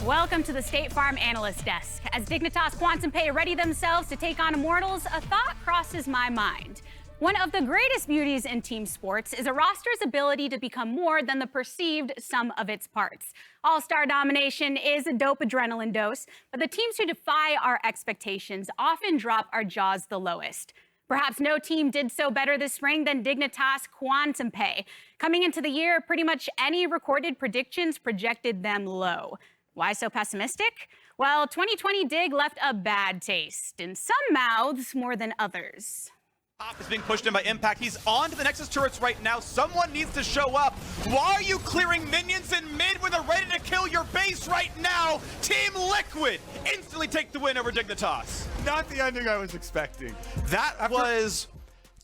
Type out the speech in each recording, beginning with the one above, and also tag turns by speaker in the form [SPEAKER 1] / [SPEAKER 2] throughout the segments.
[SPEAKER 1] Welcome to the State Farm Analyst Desk. As Dignitas QNTMPAY ready themselves to take on Immortals, a thought crosses my mind. One of the greatest beauties in team sports is a roster's ability to become more than the perceived sum of its parts. All-star domination is a dope adrenaline dose, but the teams who defy our expectations often drop our jaws the lowest. Perhaps no team did so better this spring than Dignitas QNTMPAY. Coming into the year, pretty much any recorded predictions projected them low. Why so pessimistic? Well, 2020 Dig left a bad taste in some mouths more than others.
[SPEAKER 2] Top is being pushed in by Impact. He's on to the Nexus turrets right now. Someone needs to show up. Why are you clearing minions in mid when they're ready to kill your base right now? Team Liquid instantly take the win over Dignitas.
[SPEAKER 3] Not the ending I was expecting.
[SPEAKER 2] That was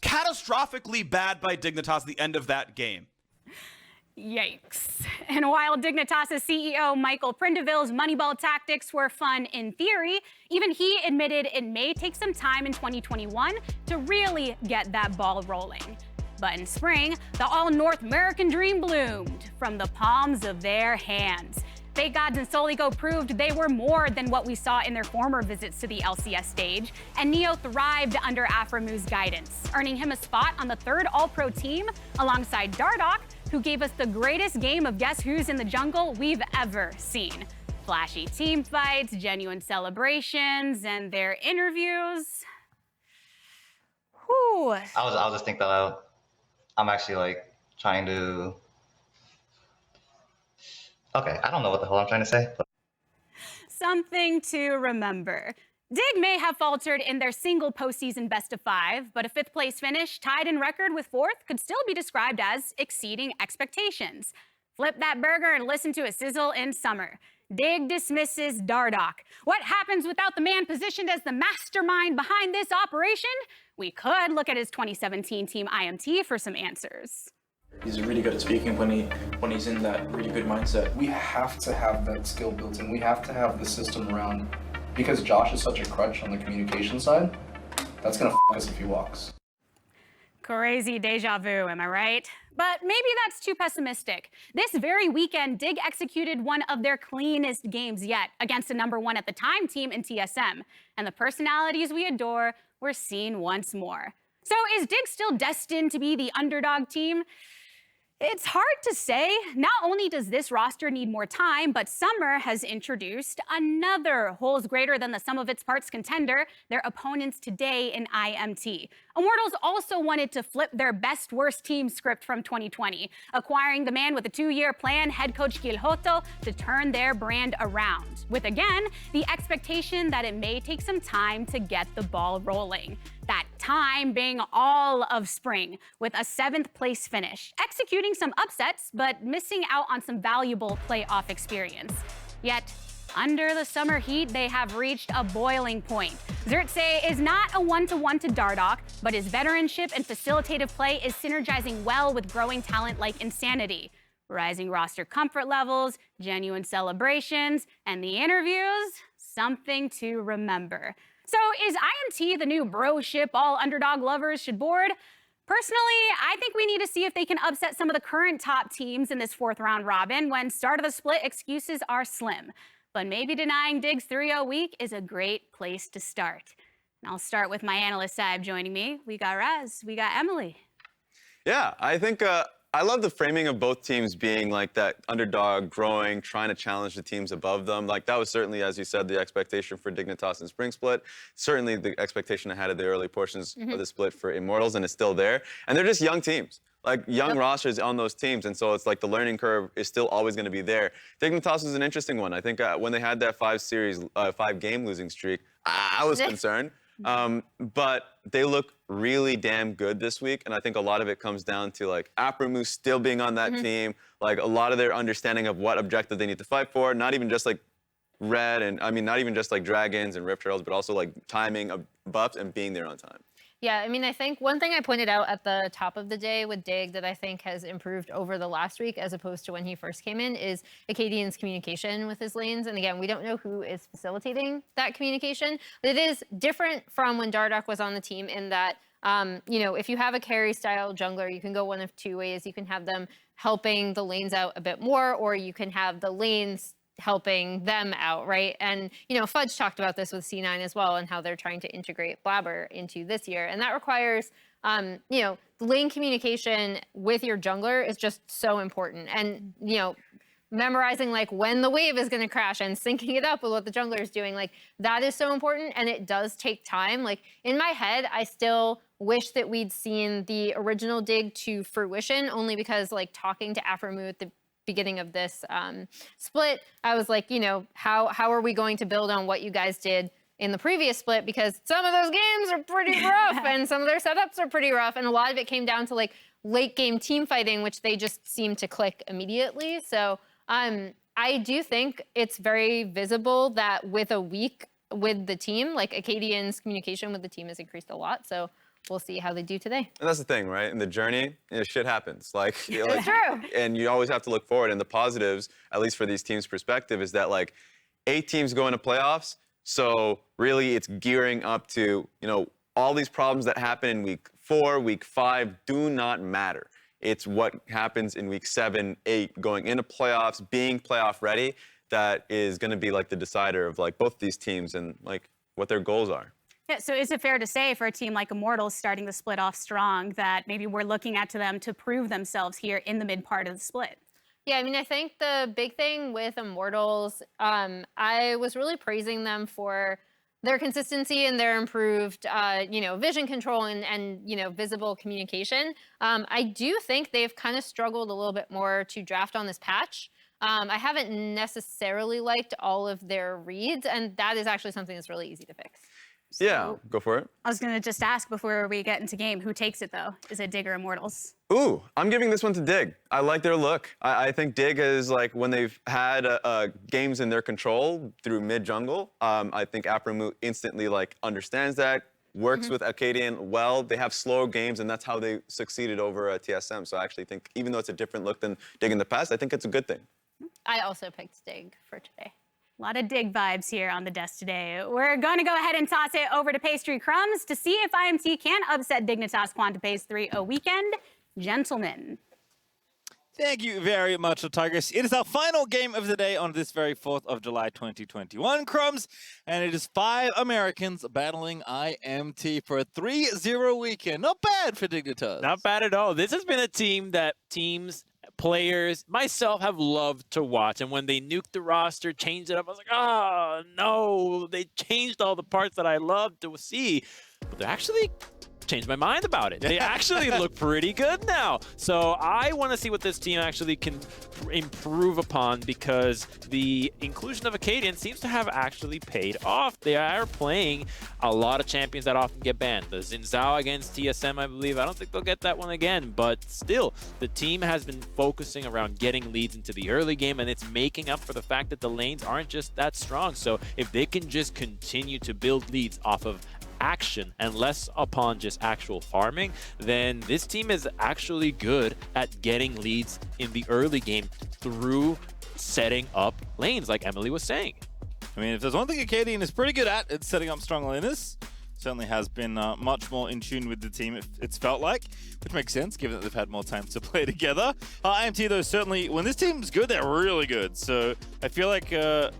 [SPEAKER 2] catastrophically bad by Dignitas, the end of that game.
[SPEAKER 1] Yikes. And while Dignitas' CEO Michael Prindiville's Moneyball tactics were fun in theory, even he admitted it may take some time in 2021 to really get that ball rolling. But in spring, the all-North American dream bloomed from the palms of their hands. Fake Gods and Soligo proved they were more than what we saw in their former visits to the LCS stage, and Neo thrived under Aframu's guidance, earning him a spot on the third All-Pro team alongside Dardoch, who gave us the greatest game of Guess Who's in the Jungle we've ever seen. Flashy team fights, genuine celebrations, and their interviews. Whew.
[SPEAKER 4] I'll just think that out. I'm actually trying to. Okay, I don't know what the hell I'm trying to say. But...
[SPEAKER 1] Something to remember. Dig may have faltered in their single postseason best-of-5, but a fifth-place finish tied in record with fourth could still be described as exceeding expectations. Flip that burger and listen to it sizzle in summer. Dig dismisses Dardoch. What happens without the man positioned as the mastermind behind this operation? We could look at his 2017 team IMT for some answers.
[SPEAKER 5] He's really good at speaking when he's in that really good mindset.
[SPEAKER 6] We have to have that skill built in. We have to have the system around. Because Josh is such a crutch on the communication side, that's gonna f us if he walks.
[SPEAKER 1] Crazy deja vu, am I right? But maybe that's too pessimistic. This very weekend, Dig executed one of their cleanest games yet against the #1 at the time team in TSM. And the personalities we adore were seen once more. So is Dig still destined to be the underdog team? It's hard to say. Not only does this roster need more time, but Summer has introduced another holes greater than the sum of its parts contender, their opponents today in IMT. Immortals also wanted to flip their best-worst team script from 2020, acquiring the man with a 2-year plan, head coach Gilhoto, to turn their brand around, with again, the expectation that it may take some time to get the ball rolling. That time being all of spring, with a 7th place finish, executing some upsets, but missing out on some valuable playoff experience. Yet, under the summer heat, they have reached a boiling point. Xerxes is not a one-to-one to Dardoch, but his veteranship and facilitative play is synergizing well with growing talent like Insanity. Rising roster comfort levels, genuine celebrations, and the interviews, something to remember. So is IMT the new bro ship all underdog lovers should board? Personally, I think we need to see if they can upset some of the current top teams in this 4th round robin when start of the split excuses are slim. But maybe denying Dig's 3-0 week is a great place to start. And I'll start with my analyst side joining me. We got Raz, we got Emily.
[SPEAKER 7] Yeah, I think I love the framing of both teams being like that underdog, growing, trying to challenge the teams above them. Like that was certainly, as you said, the expectation for Dignitas in Spring Split. Certainly the expectation I had of the early portions of the split for Immortals, and it's still there. And they're just young teams. Like young rosters on those teams, and so it's like the learning curve is still always going to be there. Dignitas is an interesting one. I think when they had that 5-game losing streak, I was concerned. But they look really damn good this week, and I think a lot of it comes down to like Aframu still being on that team, like a lot of their understanding of what objective they need to fight for, not even just like red and not even just like dragons and rift trails, but also like timing of buffs and being there on time.
[SPEAKER 8] Yeah, I mean, I think one thing I pointed out at the top of the day with Dig that I think has improved over the last week as opposed to when he first came in is Acadian's communication with his lanes. And again, we don't know who is facilitating that communication, but it is different from when Dardoch was on the team in that, you know, if you have a carry style jungler, you can go one of two ways. You can have them helping the lanes out a bit more, or you can have the lanes helping them out, right? And, you know, Fudge talked about this with C9 as well and how they're trying to integrate Blabber into this year. And that requires, you know, lane communication with your jungler is just so important. And, you know, memorizing like when the wave is going to crash and syncing it up with what the jungler is doing, like that is so important. And it does take time. Like in my head, I still wish that we'd seen the original dig to fruition, only because like talking to Afromu at the beginning of this split, I was like, you know, how are we going to build on what you guys did in the previous split? Because some of those games are pretty rough and some of their setups are pretty rough. And a lot of it came down to like late game team fighting, which they just seemed to click immediately. So I do think it's very visible that with a week with the team, like Acadian's communication with the team has increased a lot. So we'll see how they do today.
[SPEAKER 7] And that's the thing, right? In the journey, you know, shit happens. Like, you know,
[SPEAKER 8] It's true.
[SPEAKER 7] And you always have to look forward. And the positives, at least for these teams' perspective, is that like 8 teams go into playoffs. So really, it's gearing up to, you know, all these problems that happen in week 4, week 5 do not matter. It's what happens in week 7, 8, going into playoffs, being playoff ready, that is going to be like the decider of like both these teams and like what their goals are.
[SPEAKER 1] Yeah, so is it fair to say for a team like Immortals starting the split off strong that maybe we're looking at to them to prove themselves here in the mid part of the split?
[SPEAKER 8] Yeah, I mean, I think the big thing with Immortals, I was really praising them for their consistency and their improved, you know, vision control and, you know, visible communication. I do think they've kind of struggled a little bit more to draft on this patch. I haven't necessarily liked all of their reads, and that is actually something that's really easy to fix.
[SPEAKER 7] Yeah, go for it.
[SPEAKER 1] I was going to just ask before we get into game, who takes it though? Is it Dig or Immortals?
[SPEAKER 7] Ooh, I'm giving this one to Dig. I like their look. I think Dig is like when they've had games in their control through mid jungle. I think Afromu instantly like understands that, works with Acadian well. They have slower games, and that's how they succeeded over TSM. So I actually think, even though it's a different look than Dig in the past, I think it's a good thing.
[SPEAKER 8] I also picked Dig for today.
[SPEAKER 1] A lot of Dig vibes here on the desk today. We're going to go ahead and toss it over to Pastry Crumbs to see if IMT can upset Dignitas QNTMPAY's 3-0 weekend. Gentlemen.
[SPEAKER 3] Thank you very much, Tigers. It is our final game of the day on this very 4th of July, 2021, Crumbs. And it is 5 Americans battling IMT for a 3-0 weekend. Not bad for Dignitas.
[SPEAKER 9] Not bad at all. This has been a team that players, myself, have loved to watch. And when they nuked the roster, changed it up, I was like, oh, no, they changed all the parts that I loved to see. But they actually changed my mind about it. They actually look pretty good now. So I want to see what this team actually can improve upon, because the inclusion of Acadian seems to have actually paid off. They are playing a lot of champions that often get banned. The Xin Zhao against TSM, I believe. I don't think they'll get that one again, but still, the team has been focusing around getting leads into the early game, and it's making up for the fact that the lanes aren't just that strong. So if they can just continue to build leads off of action and less upon just actual farming, then this team is actually good at getting leads in the early game through setting up lanes, like Emily was saying.
[SPEAKER 3] I mean, if there's one thing Acadian is pretty good at, it's setting up strong laners. Certainly has been much more in tune with the team, it's felt like, which makes sense given that they've had more time to play together. IMT, though, certainly, when this team's good, they're really good. So I feel like it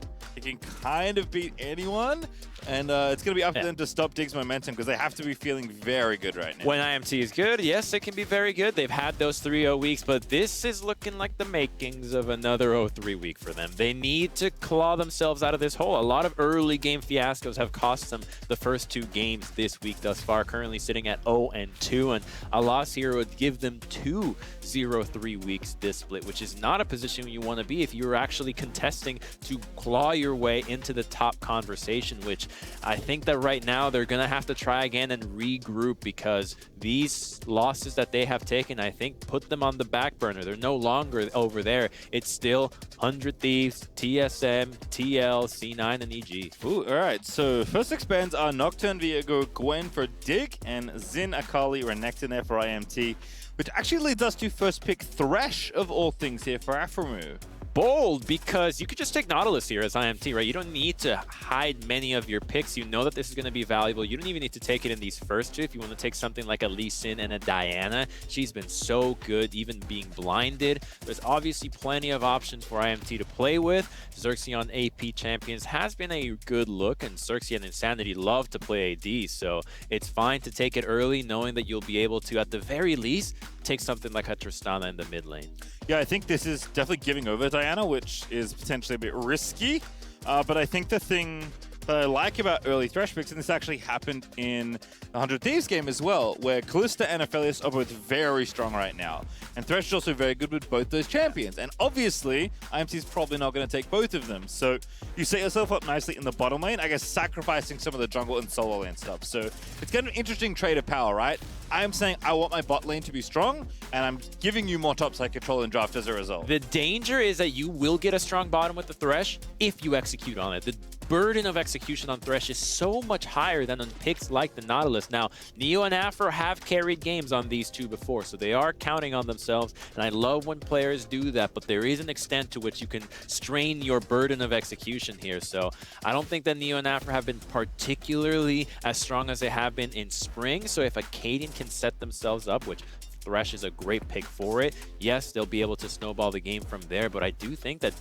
[SPEAKER 3] can kind of beat anyone. And it's going to be up to them to stop Dig's momentum, because they have to be feeling very good right now.
[SPEAKER 9] When IMT is good, yes, it can be very good. They've had those 3-0 weeks, but this is looking like the makings of another 0-3 week for them. They need to claw themselves out of this hole. A lot of early game fiascos have cost them the first 2 games this week thus far, currently sitting at 0-2, and a loss here would give them 2 0-3 weeks this split, which is not a position you want to be if you're actually contesting to claw your way into the top conversation, which I think that right now they're going to have to try again and regroup, because these losses that they have taken, I think, put them on the back burner. They're no longer over there. It's still 100 Thieves, TSM, TL, C9, and EG.
[SPEAKER 3] Ooh, all right. So first expands are Nocturne, Viego, Gwen for Dig, and Xin, Akali, Renekton for IMT, which actually leads us to first pick Thresh of all things here for Afromu.
[SPEAKER 9] bold because you could just take Nautilus here as IMT, right? You don't need to hide many of your picks. You know that this is going to be valuable. You don't even need to take it in these first two. If you want to take something like a Lee Sin and a Diana, she's been so good, even being blinded. There's obviously plenty of options for IMT to play with. Xerxes on AP Champions has been a good look, and Xerxes and Insanity love to play AD, so it's fine to take it early, knowing that you'll be able to, at the very least, take something like a Tristana in the mid lane.
[SPEAKER 3] Yeah, I think this is definitely giving over Diana, which is potentially a bit risky. But I think the thing that I like about early Thresh picks, and this actually happened in the 100 Thieves game as well, where Kalista and Aphelios are both very strong right now. And Thresh is also very good with both those champions. And obviously, IMT is probably not going to take both of them. So you set yourself up nicely in the bottom lane, I guess sacrificing some of the jungle and solo lane stuff. So it's kind of an interesting trade of power, right? I'm saying I want my bot lane to be strong, and I'm giving you more top side control and draft as a result.
[SPEAKER 9] The danger is that you will get a strong bottom with the Thresh if you execute on it. The burden of execution on Thresh is so much higher than on picks like the Nautilus. Now, Neo and Afro have carried games on these two before, so they are counting on themselves, and I love when players do that, but there is an extent to which you can strain your burden of execution here. So I don't think that Neo and Afro have been particularly as strong as they have been in spring, so if Acadian can set themselves up, which Thresh is a great pick for it, yes, they'll be able to snowball the game from there, but I do think that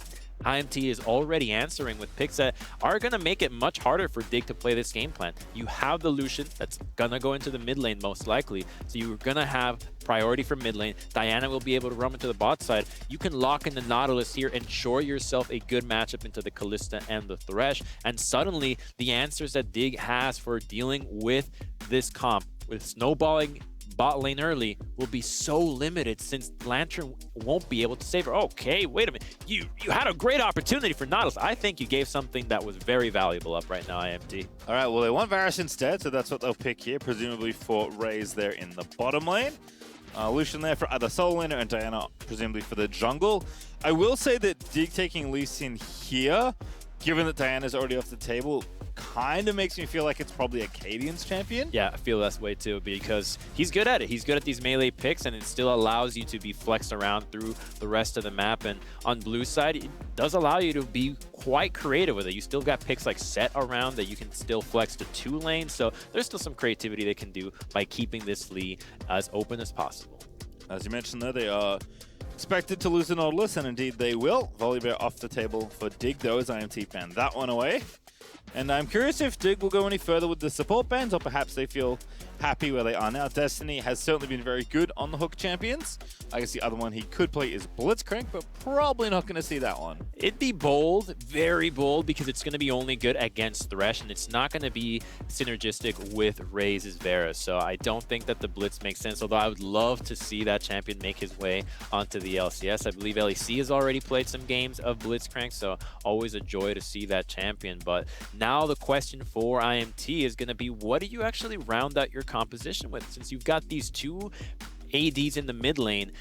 [SPEAKER 9] IMT is already answering with picks that are going to make it much harder for Dig to play this game plan. You have the Lucian that's going to go into the mid lane most likely, so you're going to have priority for mid lane. Diana will be able to roam into the bot side. You can lock in the Nautilus here, ensure yourself a good matchup into the Kalista and the Thresh, and suddenly the answers that Dig has for dealing with this comp, with snowballing bot lane early, will be so limited since Lantern won't be able to save her. Okay, wait a minute. You had a great opportunity for Nautilus. I think you gave something that was very valuable up right now, IMT.
[SPEAKER 3] All right, well, they want Varus instead, so that's what they'll pick here, presumably for Raze there in the bottom lane. Lucian there for either solo laner, and Diana presumably for the jungle. I will say that Dig taking Lee Sin here, given that Diana's already off the table, kind of makes me feel like it's probably Acadian's champion.
[SPEAKER 9] Yeah, I feel that way too, because he's good at it. He's good at these melee picks, and it still allows you to be flexed around through the rest of the map. And on blue side, it does allow you to be quite creative with it. You still got picks like Set around that you can still flex to 2 lanes, so there's still some creativity they can do by keeping this Lee as open as possible.
[SPEAKER 3] As you mentioned there, they are expected to lose the Nautilus, and indeed they will. Volibear off the table for Dig, though, as IMT ban that one away. And I'm curious if Dig will go any further with the support bans, or perhaps they feel happy where they are now. Destiny has certainly been very good on the Hook champions. I guess the other one he could play is Blitzcrank, but probably not going to see that one.
[SPEAKER 9] It'd be bold, very bold, because it's going to be only good against Thresh, and it's not going to be synergistic with Raze's Varus. So I don't think that the Blitz makes sense, although I would love to see that champion make his way onto the LCS. I believe LEC has already played some games of Blitzcrank, so always a joy to see that champion. But now the question for IMT is going to be, what do you actually round out your composition with? Since you've got these 2 ADs in the mid lane,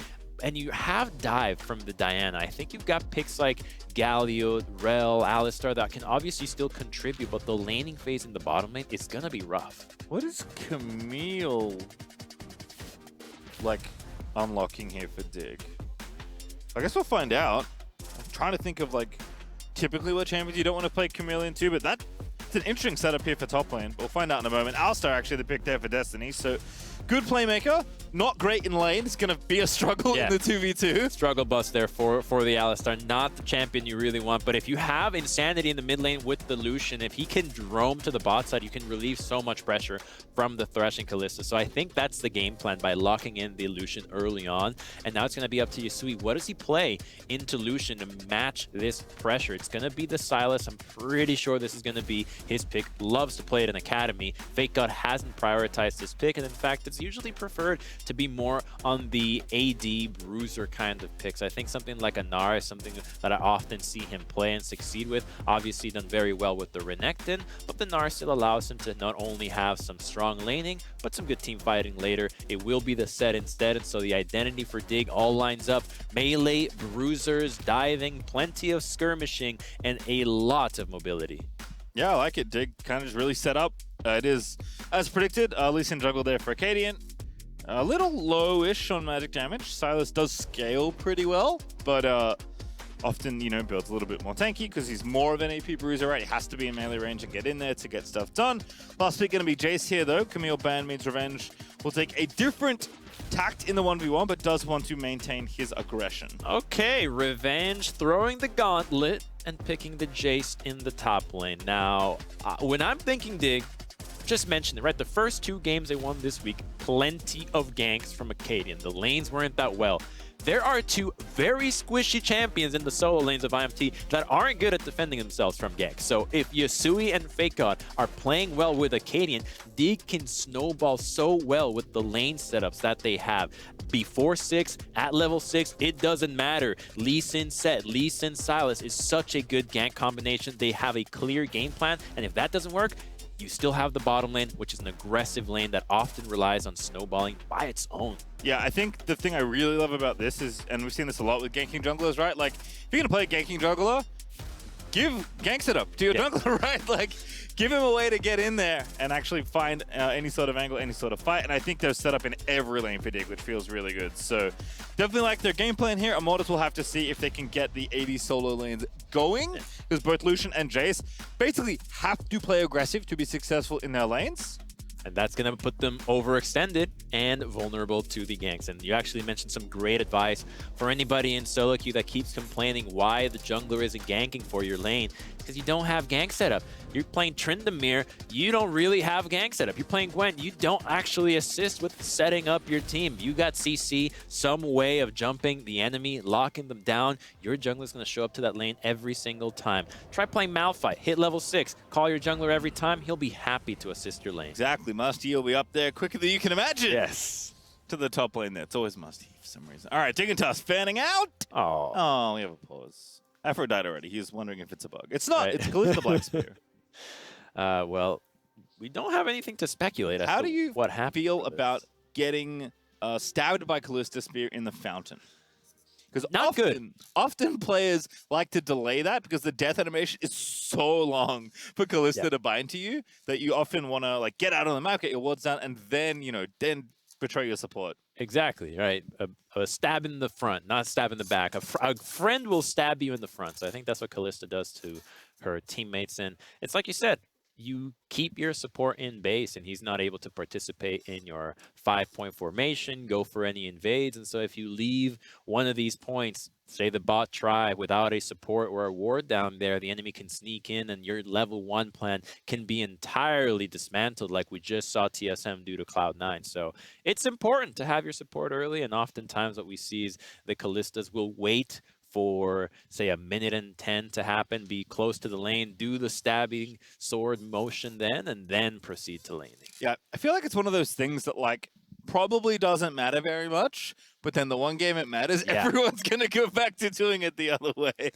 [SPEAKER 9] and you have dive from the Diana. I think you've got picks like Galio, Rel, Alistar that can obviously still contribute, but the laning phase in the bottom lane is gonna be rough.
[SPEAKER 3] What is Camille like unlocking here for Dig? I guess we'll find out. I'm trying to think of like typically what champions you don't want to play Camille into, but that's an interesting setup here for top lane. We'll find out in a moment. Alistar actually the pick there for Destiny, so good playmaker. Not great in lane. It's going to be a struggle in the 2v2.
[SPEAKER 9] Struggle bus there for the Alistar. Not the champion you really want, but if you have Insanity in the mid lane with the Lucian, if he can roam to the bot side, you can relieve so much pressure from the Thresh and Kalista. So I think that's the game plan by locking in the Lucian early on. And now it's going to be up to Yasui. What does he play into Lucian to match this pressure? It's going to be the Sylas. I'm pretty sure this is going to be his pick. Loves to play it in Academy. Fake God hasn't prioritized this pick, and in fact, it's usually preferred to be more on the AD bruiser kind of picks. I think something like a Nara is something that I often see him play and succeed with. Obviously done very well with the Renekton, but the Nara still allows him to not only have some strong laning, but some good team fighting later. It will be the Set instead, and so the identity for Dig all lines up. Melee, bruisers, diving, plenty of skirmishing, and a lot of mobility.
[SPEAKER 3] Yeah, I like it. Dig kind of just really set up. It is, as predicted, Lee Sin jungle there for Acadian. A little low-ish on magic damage. Sylas does scale pretty well, but often, you know, builds a little bit more tanky because he's more of an AP bruiser, right? He has to be in melee range and get in there to get stuff done. Last pick going to be Jace here, though. Camille ban means Revenge will take a different tact in the 1v1, but does want to maintain his aggression.
[SPEAKER 9] Okay, Revenge throwing the gauntlet and picking the Jace in the top lane. Now, when I'm thinking Dig, just mentioned it, right? The first 2 games they won this week, plenty of ganks from Acadian. The lanes weren't that well. There are 2 very squishy champions in the solo lanes of IMT that aren't good at defending themselves from ganks. So if Yasui and FakeGod are playing well with Acadian, Dig can snowball so well with the lane setups that they have. Before 6, at level 6, it doesn't matter. Lee Sin Set, Lee Sin Silas is such a good gank combination. They have a clear game plan, and if that doesn't work, you still have the bottom lane, which is an aggressive lane that often relies on snowballing by its own.
[SPEAKER 3] Yeah, I think the thing I really love about this is, and we've seen this a lot with ganking junglers, right? Like, if you're going to play a ganking jungler, give gank setup to your jungler, right? Like, give him a way to get in there and actually find any sort of angle, any sort of fight. And I think they're set up in every lane for Dig, which feels really good. So definitely like their game plan here. Immortals will have to see if they can get the 80 solo lanes going, because both Lucian and Jace basically have to play aggressive to be successful in their lanes.
[SPEAKER 9] And that's going to put them overextended and vulnerable to the ganks. And you actually mentioned some great advice for anybody in solo queue that keeps complaining why the jungler isn't ganking for your lane. Because you don't have gank setup. You're playing Tryndamere, you don't really have gank setup. You're playing Gwen, you don't actually assist with setting up your team. You got CC, some way of jumping the enemy, locking them down. Your jungler's going to show up to that lane every single time. Try playing Malphite, hit level 6, call your jungler every time. He'll be happy to assist your lane.
[SPEAKER 3] Exactly, Musty will be up there quicker than you can imagine.
[SPEAKER 9] Yes.
[SPEAKER 3] To the top lane there. It's always Musty for some reason. All right, Dignitas fanning out. Oh, we have a pause. Aphrodite already. He was wondering if it's a bug. It's not. Right. It's Kalista Blackspear.
[SPEAKER 9] Well, we don't have anything to speculate as
[SPEAKER 3] How
[SPEAKER 9] to
[SPEAKER 3] do you
[SPEAKER 9] what happened
[SPEAKER 3] feel about getting stabbed by Kalista Spear in the fountain? Because often players like to delay that because the death animation is so long for Kalista to bind to you that you often want to like get out on the map, get your wards down, and then, you know, then betray your support.
[SPEAKER 9] Exactly, right. A stab in the front, not stab in the back. A friend will stab you in the front. So I think that's what Kalista does to her teammates. And it's like you said, you keep your support in base and he's not able to participate in your 5-point formation, go for any invades. And so if you leave one of these points, say the bot try without a support or a ward down there, the enemy can sneak in and your level 1 plan can be entirely dismantled like we just saw TSM do to Cloud9. So it's important to have your support early, and oftentimes what we see is the Kalistas will wait for, say, 1:10 to happen, be close to the lane, do the stabbing sword motion then, and then proceed to laning.
[SPEAKER 3] Yeah, I feel like it's one of those things that, like, probably doesn't matter very much, but then the one game it matters, everyone's going to go back to doing it the other way.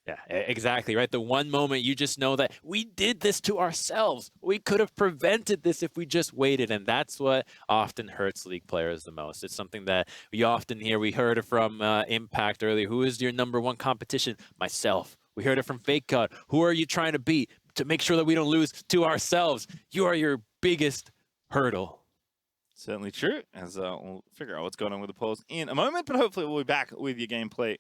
[SPEAKER 9] Yeah, exactly, right? The one moment you just know that we did this to ourselves. We could have prevented this if we just waited, and that's what often hurts League players the most. It's something that we often hear. We heard it from Impact earlier. Who is your #1 competition? Myself. We heard it from FakeGod. Who are you trying to beat to make sure that we don't lose to ourselves? You are your biggest hurdle.
[SPEAKER 3] Certainly true, as we'll figure out what's going on with the polls in a moment, but hopefully we'll be back with your gameplay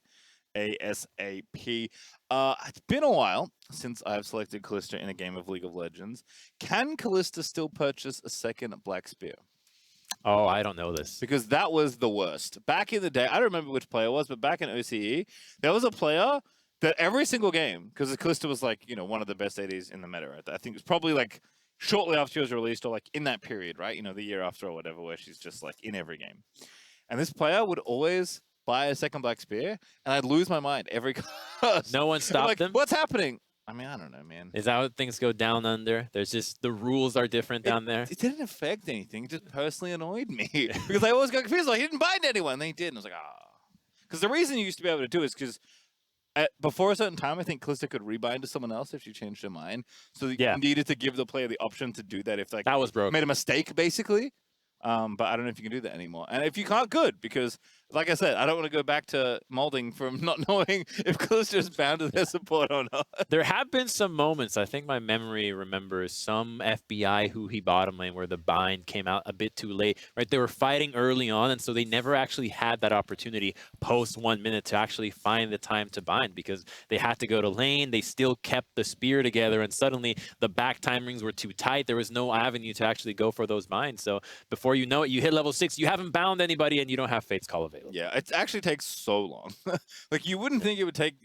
[SPEAKER 3] ASAP. It's been a while since I've selected Kalista in a game of League of Legends. Can Kalista still purchase a second Black Spear?
[SPEAKER 9] Oh, I don't know this.
[SPEAKER 3] Because that was the worst. Back in the day, I don't remember which player it was, but back in OCE, there was a player that every single game, because Kalista was like, you know, one of the best ADs in the meta, right? I think it was probably like shortly after she was released or like in that period, right? You know, the year after or whatever, where she's just like in every game. And this player would always buy a second Black Spear, and I'd lose my mind every cast.
[SPEAKER 9] No one stopped them?
[SPEAKER 3] What's happening? I mean, I don't know, man.
[SPEAKER 9] Is that how things go down under? There's just, the rules are different down there?
[SPEAKER 3] It didn't affect anything. It just personally annoyed me. Because I always got confused. Like, he didn't bind anyone. And then he did. And I was like, ah. Because the reason you used to be able to do it is because before a certain time, I think Kalista could rebind to someone else if she changed her mind. So you needed to give the player the option to do that if like
[SPEAKER 9] that was broke.
[SPEAKER 3] Made a mistake, basically. But I don't know if you can do that anymore. And if you can't, good, because like I said, I don't want to go back to molding from not knowing if Callisto is bound to their support or not.
[SPEAKER 9] There have been some moments, I think my memory remembers some FBI who he bottom lane where the bind came out a bit too late, right? They were fighting early on, and so they never actually had that opportunity post 1 minute to actually find the time to bind because they had to go to lane. They still kept the spear together, and suddenly the back time rings were too tight. There was no avenue to actually go for those binds. So before you know it, you hit level 6, you haven't bound anybody, and you don't have Fate's Call available.
[SPEAKER 3] Yeah, it actually takes so long. Like, you wouldn't think it would take,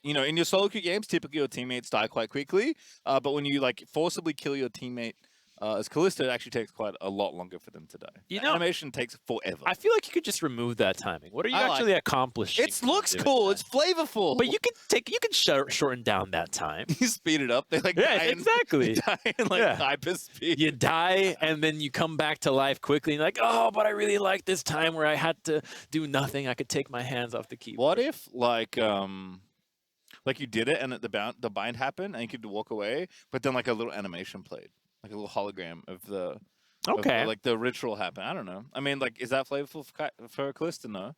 [SPEAKER 3] you know, in your solo queue games, typically your teammates die quite quickly. But when you, like, forcibly kill your teammate as Callisto, it actually takes quite a lot longer for them to die.
[SPEAKER 9] You
[SPEAKER 3] The
[SPEAKER 9] know,
[SPEAKER 3] animation takes forever.
[SPEAKER 9] I feel like you could just remove that timing. What are you
[SPEAKER 3] I like
[SPEAKER 9] actually accomplishing?
[SPEAKER 3] It looks
[SPEAKER 9] doing
[SPEAKER 3] cool.
[SPEAKER 9] that?
[SPEAKER 3] It's flavorful.
[SPEAKER 9] But you can shorten down that time.
[SPEAKER 3] You speed it up. They like
[SPEAKER 9] Yeah,
[SPEAKER 3] die
[SPEAKER 9] exactly.
[SPEAKER 3] In, die in like
[SPEAKER 9] Yeah.
[SPEAKER 3] hyper speed.
[SPEAKER 9] You die and then you come back to life quickly and you're like, oh, but I really like this time where I had to do nothing. I could take my hands off the keyboard.
[SPEAKER 3] What if like you did it and the bind happened and you could walk away, but then like a little animation played, like a little hologram of the
[SPEAKER 9] Okay.
[SPEAKER 3] like the ritual happened. I don't know. I mean, like, is that flavorful for Callisto? No,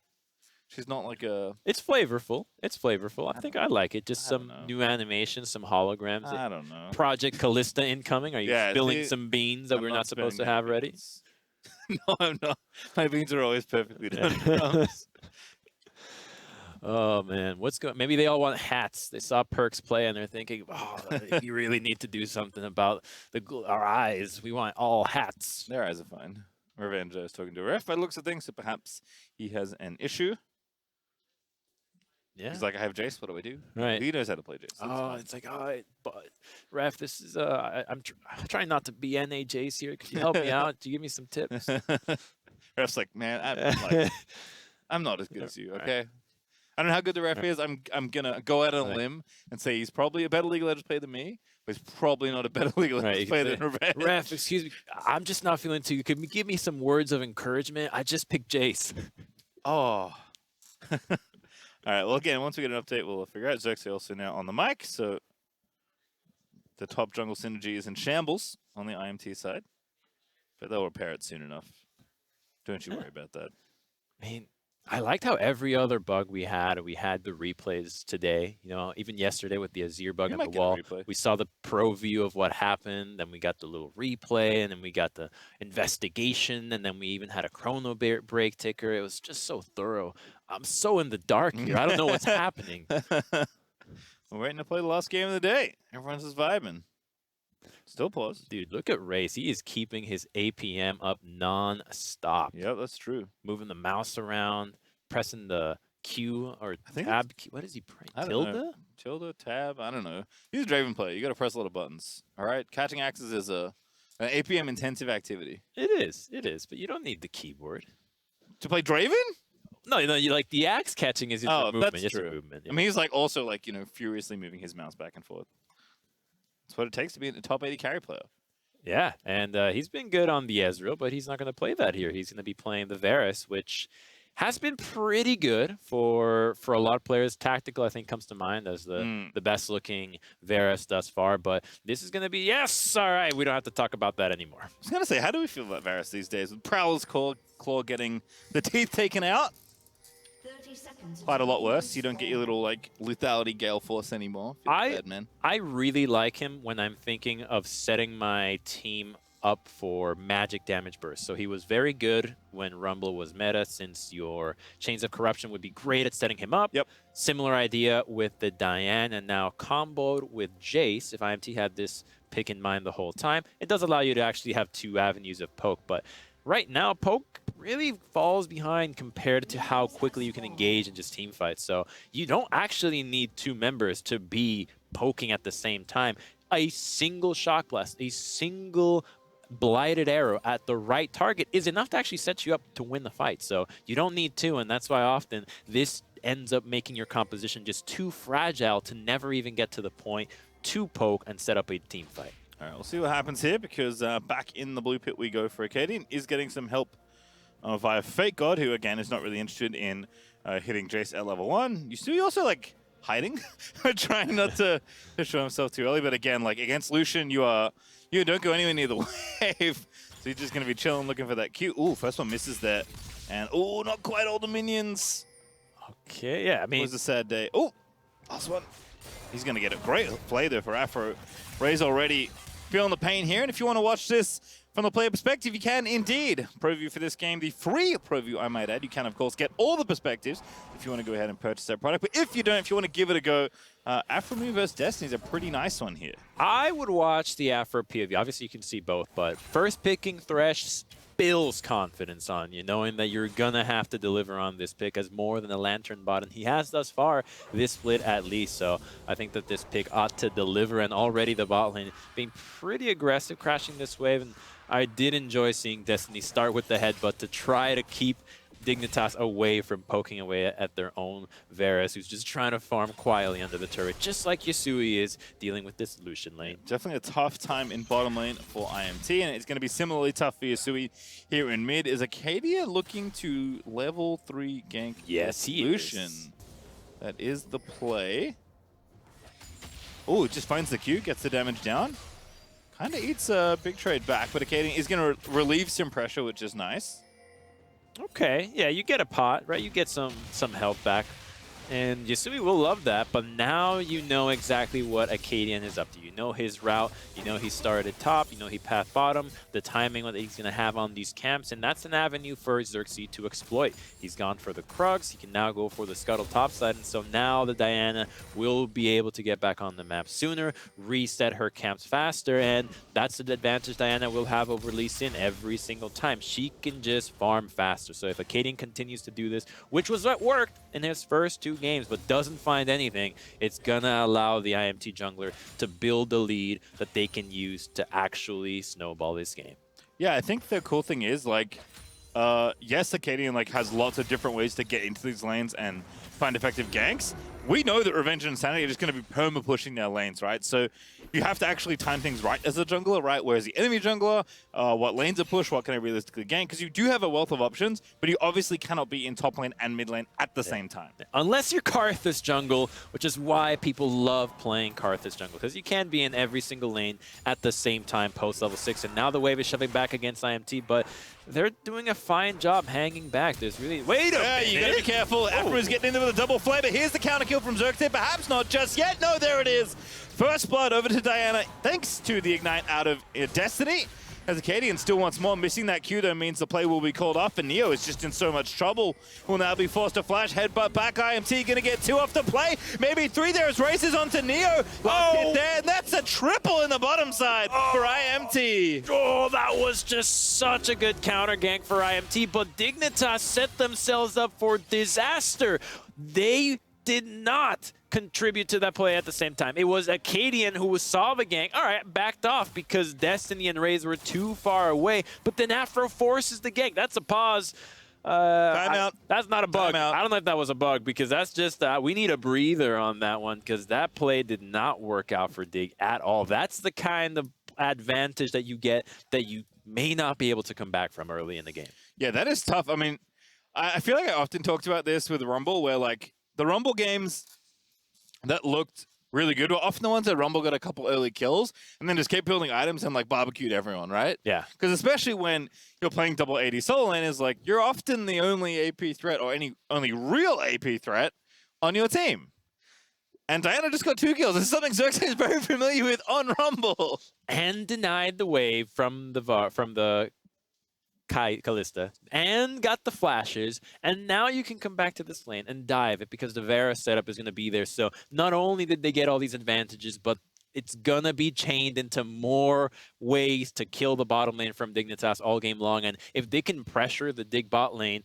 [SPEAKER 3] she's not like a.
[SPEAKER 9] It's flavorful. It's flavorful. I think I like it. Just
[SPEAKER 3] I don't
[SPEAKER 9] some
[SPEAKER 3] know.
[SPEAKER 9] new animations, some holograms.
[SPEAKER 3] I don't know.
[SPEAKER 9] Project Callista incoming. Are you
[SPEAKER 3] Yeah,
[SPEAKER 9] spilling
[SPEAKER 3] see,
[SPEAKER 9] some beans that
[SPEAKER 3] I'm
[SPEAKER 9] we're not supposed to
[SPEAKER 3] spilling
[SPEAKER 9] have
[SPEAKER 3] any
[SPEAKER 9] ready?
[SPEAKER 3] beans. No, I'm not. My beans are always perfectly done.
[SPEAKER 9] Oh man, what's going? Maybe they all want hats. They saw Perks play and they're thinking, "Oh, you really need to do something about our eyes. We want all hats."
[SPEAKER 3] Their eyes are fine. Revenge is talking to a ref by the looks of things, so perhaps he has an issue.
[SPEAKER 9] Yeah.
[SPEAKER 3] He's like, I have Jace. What do I do?
[SPEAKER 9] Right.
[SPEAKER 3] He knows how to play Jace.
[SPEAKER 9] Oh, it's like, but ref, this is I'm trying not to be NA Jace here. Could you help me out? Do you give me some tips?
[SPEAKER 3] Ref's like, man, I'm not as good as you. Okay. I don't know how good the ref is. I'm gonna go out on a limb and say he's probably a better League of Legends player than me, but he's probably not a better League of Legends player than Revenge.
[SPEAKER 9] Ref, excuse me, I'm just not feeling too. Could you give me some words of encouragement? I just picked Jace.
[SPEAKER 3] Oh. All right. Well, again, once we get an update, we'll figure out. Xerxes also now on the mic, so the top jungle synergy is in shambles on the IMT side, but they'll repair it soon enough. Don't you worry about that.
[SPEAKER 9] I mean, I liked how every other bug we had the replays today. You know, even yesterday with the Azir bug on the wall, we saw the pro view of what happened. Then we got the little replay, and then we got the investigation, and then we even had a chrono break ticker. It was just so thorough. I'm so in the dark here. I don't know what's happening.
[SPEAKER 3] We're waiting to play the last game of the day. Everyone's just vibing. Still pause.
[SPEAKER 9] Dude, look at Race. He is keeping his APM up non-stop.
[SPEAKER 3] Yeah, that's true.
[SPEAKER 9] Moving the mouse around, pressing the Q or tab key. What is he praying? Tilde?
[SPEAKER 3] Tilde, tab, I don't know. He's a Draven player. You got to press a lot of buttons. All right? Catching axes is an APM intensive activity.
[SPEAKER 9] It is, but you don't need the keyboard.
[SPEAKER 3] To play Draven?
[SPEAKER 9] No, you like the axe catching is just a movement.
[SPEAKER 3] That's
[SPEAKER 9] It's
[SPEAKER 3] true.
[SPEAKER 9] a movement. Yeah.
[SPEAKER 3] I mean, he's like also like, furiously moving his mouse back and forth. That's what it takes to be a top 80 carry player.
[SPEAKER 9] Yeah, and he's been good on the Ezreal, but he's not going to play that here. He's going to be playing the Varus, which has been pretty good for a lot of players. Tactical, I think, comes to mind as the best looking Varus thus far. But this is going to be, yes, all right, we don't have to talk about that anymore.
[SPEAKER 3] I was going to say, how do we feel about Varus these days? With Prowler's Claw getting the teeth taken out? Quite a lot worse. You don't get your little like lethality Gale Force anymore. Bad, man.
[SPEAKER 9] I really like him when I'm thinking of setting my team up for magic damage burst. So he was very good when Rumble was meta, since your Chains of Corruption would be great at setting him up.
[SPEAKER 3] Yep.
[SPEAKER 9] Similar idea with the Diane, and now comboed with Jace. If IMT had this pick in mind the whole time, it does allow you to actually have two avenues of poke. But right now, poke really falls behind compared to how quickly you can engage in just team fights. So you don't actually need two members to be poking at the same time. A single shock blast, a single blighted arrow at the right target is enough to actually set you up to win the fight. So you don't need two, and that's why often this ends up making your composition just too fragile to never even get to the point to poke and set up a team fight.
[SPEAKER 3] All right, we'll see what happens here, because back in the blue pit we go for Acadian. Is getting some help via Fake God, who again is not really interested in hitting Jace at level 1. You see also like hiding, trying not to show himself too early. But again, like against Lucian, you don't go anywhere near the wave, so you're just gonna be chilling, looking for that Q. Ooh, first one misses there. And, oh, not quite all the minions.
[SPEAKER 9] Okay, yeah, I
[SPEAKER 3] It
[SPEAKER 9] mean,
[SPEAKER 3] was a sad day. Oh, last one. He's going to get a great play there for Afro. Ray's already feeling the pain here. And if you want to watch this from the player perspective, you can indeed. Preview for this game, the free preview, I might add. You can, of course, get all the perspectives if you want to go ahead and purchase that product. But if you don't, if you want to give it a go, Afro Moon vs. Destiny is a pretty nice one here.
[SPEAKER 9] I would watch the Afro POV. Obviously, you can see both, but first picking Thresh builds confidence on you, knowing that you're going to have to deliver on this pick as more than a Lantern bot, and he has thus far this split at least. So I think that this pick ought to deliver, and already the bot lane being pretty aggressive, crashing this wave. And I did enjoy seeing Destiny start with the headbutt to try to keep Dignitas away from poking away at their own Varus, who's just trying to farm quietly under the turret, just like Yasui is dealing with this Lucian lane.
[SPEAKER 3] Definitely a tough time in bottom lane for IMT, and it's going to be similarly tough for Yasui here in mid. Is Acadia looking to level 3 gank Lucian?
[SPEAKER 9] Is.
[SPEAKER 3] That is the play. Oh, it just finds the Q, gets the damage down. Kind of eats a big trade back, but Acadian is going to relieve some pressure, which is nice.
[SPEAKER 9] Okay, yeah, you get a pot, right? You get some health back. And Yasui will love that, but now you know exactly what Acadian is up to. You know his route, you know he started top, you know he path bottom, the timing that he's going to have on these camps, and that's an avenue for Xerxes to exploit. He's gone for the Krugs, he can now go for the Scuttle topside, and so now the Diana will be able to get back on the map sooner, reset her camps faster, and that's the advantage Diana will have over Lee Sin every single time. She can just farm faster. So if Acadian continues to do this, which was what worked in his first 2 games, but doesn't find anything, it's gonna allow the IMT jungler to build a lead that they can use to actually snowball this game.
[SPEAKER 3] Yeah, I think the cool thing is, like, yes, Acadian has lots of different ways to get into these lanes and find effective ganks. We know that Revenge and Insanity are just going to be perma-pushing their lanes, right? So you have to actually time things right as a jungler, right? Whereas the enemy jungler, what lanes are pushed, what can I realistically gank? Because you do have a wealth of options, but you obviously cannot be in top lane and mid lane at the same time.
[SPEAKER 9] Unless you're Karthus jungle, which is why people love playing Karthus jungle, because you can be in every single lane at the same time post level 6. And now the wave is shoving back against IMT, but they're doing a fine job hanging back. There's really... Wait a minute!
[SPEAKER 3] You gotta be careful. Afro's getting into with a double flame, but here's the counter kill from Xerxes. Perhaps not just yet. No, there it is. First blood over to Diana, thanks to the Ignite out of Destiny. As Acadian still wants more. Missing that Q, though, means the play will be called off, and Neo is just in so much trouble. Will now be forced to flash, headbutt back. IMT gonna get 2 off the play. Maybe 3 there as races onto Neo. Last hit there, and that's a triple in the bottom side for IMT.
[SPEAKER 9] Oh, that was just such a good counter gank for IMT, but Dignitas set themselves up for disaster. They did not contribute to that play at the same time. It was Acadian who saw the gank. All right, backed off because Destiny and Raze were too far away, but then Afro forces the gank. That's a pause.
[SPEAKER 3] Timeout.
[SPEAKER 9] That's not a bug.
[SPEAKER 3] Timeout.
[SPEAKER 9] I don't know if that was a bug, because that's just we need a breather on that one, because that play did not work out for Dig at all. That's the kind of advantage that you get that you may not be able to come back from early in the game.
[SPEAKER 3] Yeah, that is tough. I mean, I feel like I often talked about this with Rumble, where the Rumble games that looked really good were often the ones that Rumble got a couple early kills and then just kept building items and barbecued everyone, right?
[SPEAKER 9] Yeah.
[SPEAKER 3] Because especially when you're playing double AD solo lane, is you're often the only AP threat or only real AP threat on your team. And Diana just got 2 kills. This is something Xerxes is very familiar with on Rumble.
[SPEAKER 9] And denied the wave from the Kalista, and got the flashes, and now you can come back to this lane and dive it, because the Varus setup is going to be there. So not only did they get all these advantages, but it's going to be chained into more ways to kill the bottom lane from Dignitas all game long. And if they can pressure the Dig bot lane,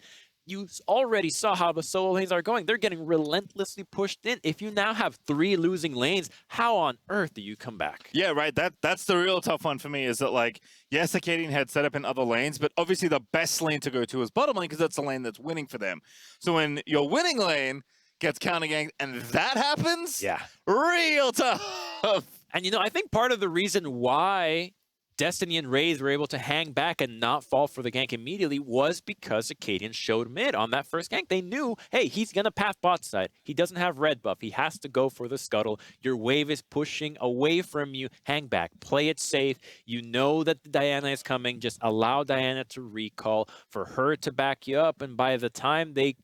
[SPEAKER 9] you already saw how the solo lanes are going. They're getting relentlessly pushed in. If you now have 3 losing lanes, how on earth do you come back?
[SPEAKER 3] Yeah, right. That's the real tough one for me, is that yes, Acadian had set up in other lanes, but obviously the best lane to go to is bottom lane, because that's the lane that's winning for them. So when your winning lane gets counter ganked and that happens,
[SPEAKER 9] yeah,
[SPEAKER 3] real tough.
[SPEAKER 9] And I think part of the reason why Destiny and Raze were able to hang back and not fall for the gank immediately was because Acadian showed mid on that first gank. They knew, hey, he's going to path bot side. He doesn't have red buff. He has to go for the scuttle. Your wave is pushing away from you. Hang back. Play it safe. You know that Diana is coming. Just allow Diana to recall for her to back you up. And by the time they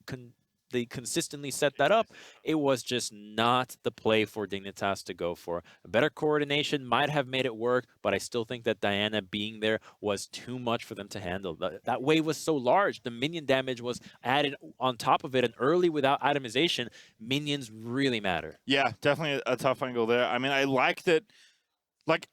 [SPEAKER 9] consistently set that up, it was just not the play for Dignitas to go for. A better coordination might have made it work, but I still think that Diana being there was too much for them to handle. That wave was so large. The minion damage was added on top of it, and early without itemization, minions really matter.
[SPEAKER 3] Yeah, definitely a tough angle there. I mean, I like that, like,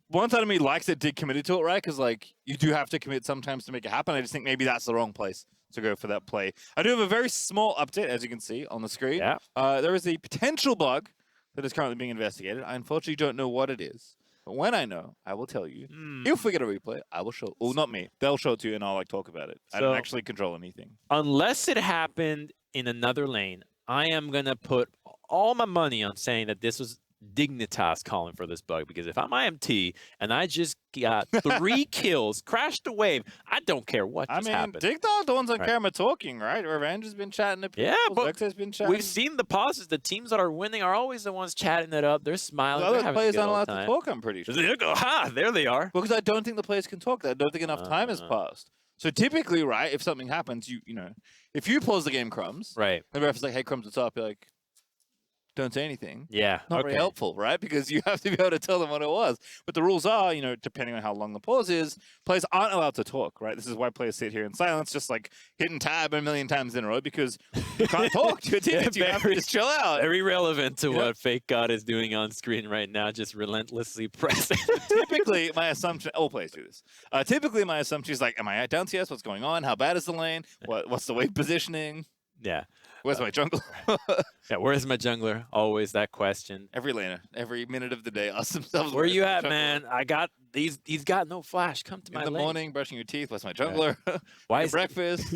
[SPEAKER 3] one side of me likes that Dig committed to it, right? Because, like, you do have to commit sometimes to make it happen. I just think maybe that's the wrong place to go for that play. I do have a very small update, as you can see on the screen.
[SPEAKER 9] Yeah.
[SPEAKER 3] There is a potential bug that is currently being investigated. I unfortunately don't know what it is. But when I know, I will tell you. If we get a replay, I will show. Well, not me. They'll show it to you, and I'll like talk about it. I don't actually control anything.
[SPEAKER 9] Unless it happened in another lane, I am going to put all my money on saying that this was Dignitas calling for this bug, because if I'm IMT and I just got 3 kills, crashed the wave, I don't care what just happened.
[SPEAKER 3] Dignitas, the ones on camera talking, right? Revenge has been chatting to people.
[SPEAKER 9] Yeah, but
[SPEAKER 3] has been chatting.
[SPEAKER 9] we've seen the pauses. The teams that are winning are always the ones chatting it up. They're smiling.
[SPEAKER 3] The
[SPEAKER 9] They're
[SPEAKER 3] other
[SPEAKER 9] having a
[SPEAKER 3] players
[SPEAKER 9] good
[SPEAKER 3] aren't
[SPEAKER 9] old
[SPEAKER 3] allowed to
[SPEAKER 9] time.
[SPEAKER 3] talk, I'm pretty sure.
[SPEAKER 9] They go, ha, there they are.
[SPEAKER 3] Because I don't think the players can talk. I don't think enough time has passed. So typically, right, if something happens, you know, if you pause the game, Crumbs,
[SPEAKER 9] right?
[SPEAKER 3] The ref is like, hey, Crumbs, what's up? You're like, don't say anything.
[SPEAKER 9] Yeah.
[SPEAKER 3] Not very helpful, right? Because you have to be able to tell them what it was. But the rules are, you know, depending on how long the pause is, players aren't allowed to talk, right? This is why players sit here in silence, just like hitting tab a million times in a row, because you can't talk to your teammates. You have to just chill out.
[SPEAKER 9] Very relevant to what Fake God is doing on screen right now, just relentlessly pressing.
[SPEAKER 3] Typically, my assumption, all players do this. Typically, my assumption is like, am I at down CS? What's going on? How bad is the lane? What's the wave positioning?
[SPEAKER 9] Yeah.
[SPEAKER 3] Where's my jungler?
[SPEAKER 9] Yeah, where's my jungler? Always that question.
[SPEAKER 3] Every laner, every minute of the day, ask themselves.
[SPEAKER 9] Where you at, man? I got he's got no flash. Come to my
[SPEAKER 3] lane. In the morning, brushing your teeth. Where's my jungler?
[SPEAKER 9] Why is
[SPEAKER 3] breakfast?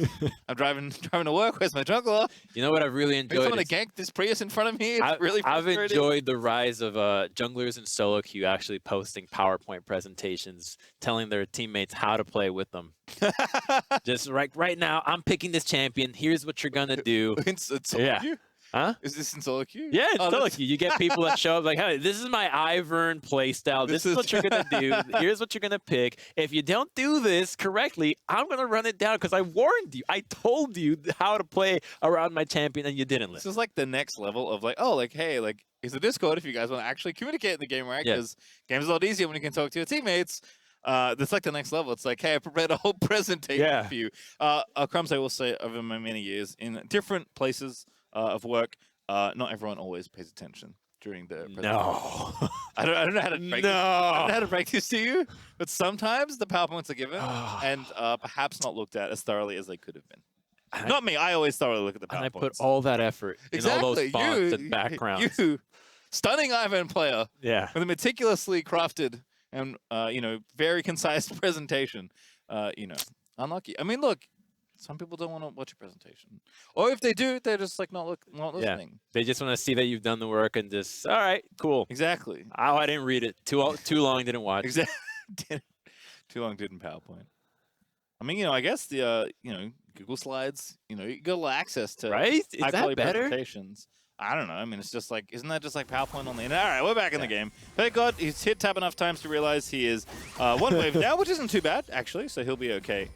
[SPEAKER 3] I'm driving to work. Where's my jungler?
[SPEAKER 9] You know what I've really enjoyed?
[SPEAKER 3] Someone to gank this Prius in front of me. It's really frustrating.
[SPEAKER 9] I've enjoyed the rise of junglers in solo queue actually posting PowerPoint presentations, telling their teammates how to play with them. Just right now, I'm picking this champion. Here's what you're gonna do.
[SPEAKER 3] Yeah.
[SPEAKER 9] Huh?
[SPEAKER 3] Is this in solo queue?
[SPEAKER 9] Yeah, it's solo queue. You get people that show up like, hey, this is my Ivern playstyle. This is what you're going to do. Here's what you're going to pick. If you don't do this correctly, I'm going to run it down because I warned you. I told you how to play around my champion and you didn't listen.
[SPEAKER 3] This is like the next level of like, oh, like, hey, like, here's a Discord if you guys want to actually communicate in the game, right? Because game's a lot easier when you can talk to your teammates. That's like the next level. It's like, hey, I prepared a whole presentation for you. Crumbs, I will say, over my many years in different places of work, not everyone always pays attention during the presentation.
[SPEAKER 9] No.
[SPEAKER 3] I don't know how to break this. I don't know how to break this to you, but sometimes the PowerPoints are given and perhaps not looked at as thoroughly as they could have been. Not me. I always thoroughly look at the PowerPoints.
[SPEAKER 9] And I put all that effort in all those fonts and backgrounds.
[SPEAKER 3] You, stunning Ivan player.
[SPEAKER 9] Yeah.
[SPEAKER 3] With a meticulously crafted and you know, very concise presentation. You know, unlucky. I mean, look, some people don't want to watch a presentation, or if they do, they're just like not listening.
[SPEAKER 9] Yeah. They just want to see that you've done the work and just, all right, cool.
[SPEAKER 3] Exactly.
[SPEAKER 9] Oh, I didn't read it. Too long, didn't watch.
[SPEAKER 3] Exactly. Too long, didn't PowerPoint. I mean, you know, I guess the you know, Google Slides. You know, you got a little access to
[SPEAKER 9] Is that better?
[SPEAKER 3] presentations. I don't know. I mean, it's just like, isn't that just like PowerPoint on the internet? All right, we're back in the game. Thank God he's hit tab enough times to realize he is one wave down, which isn't too bad, actually, so he'll be okay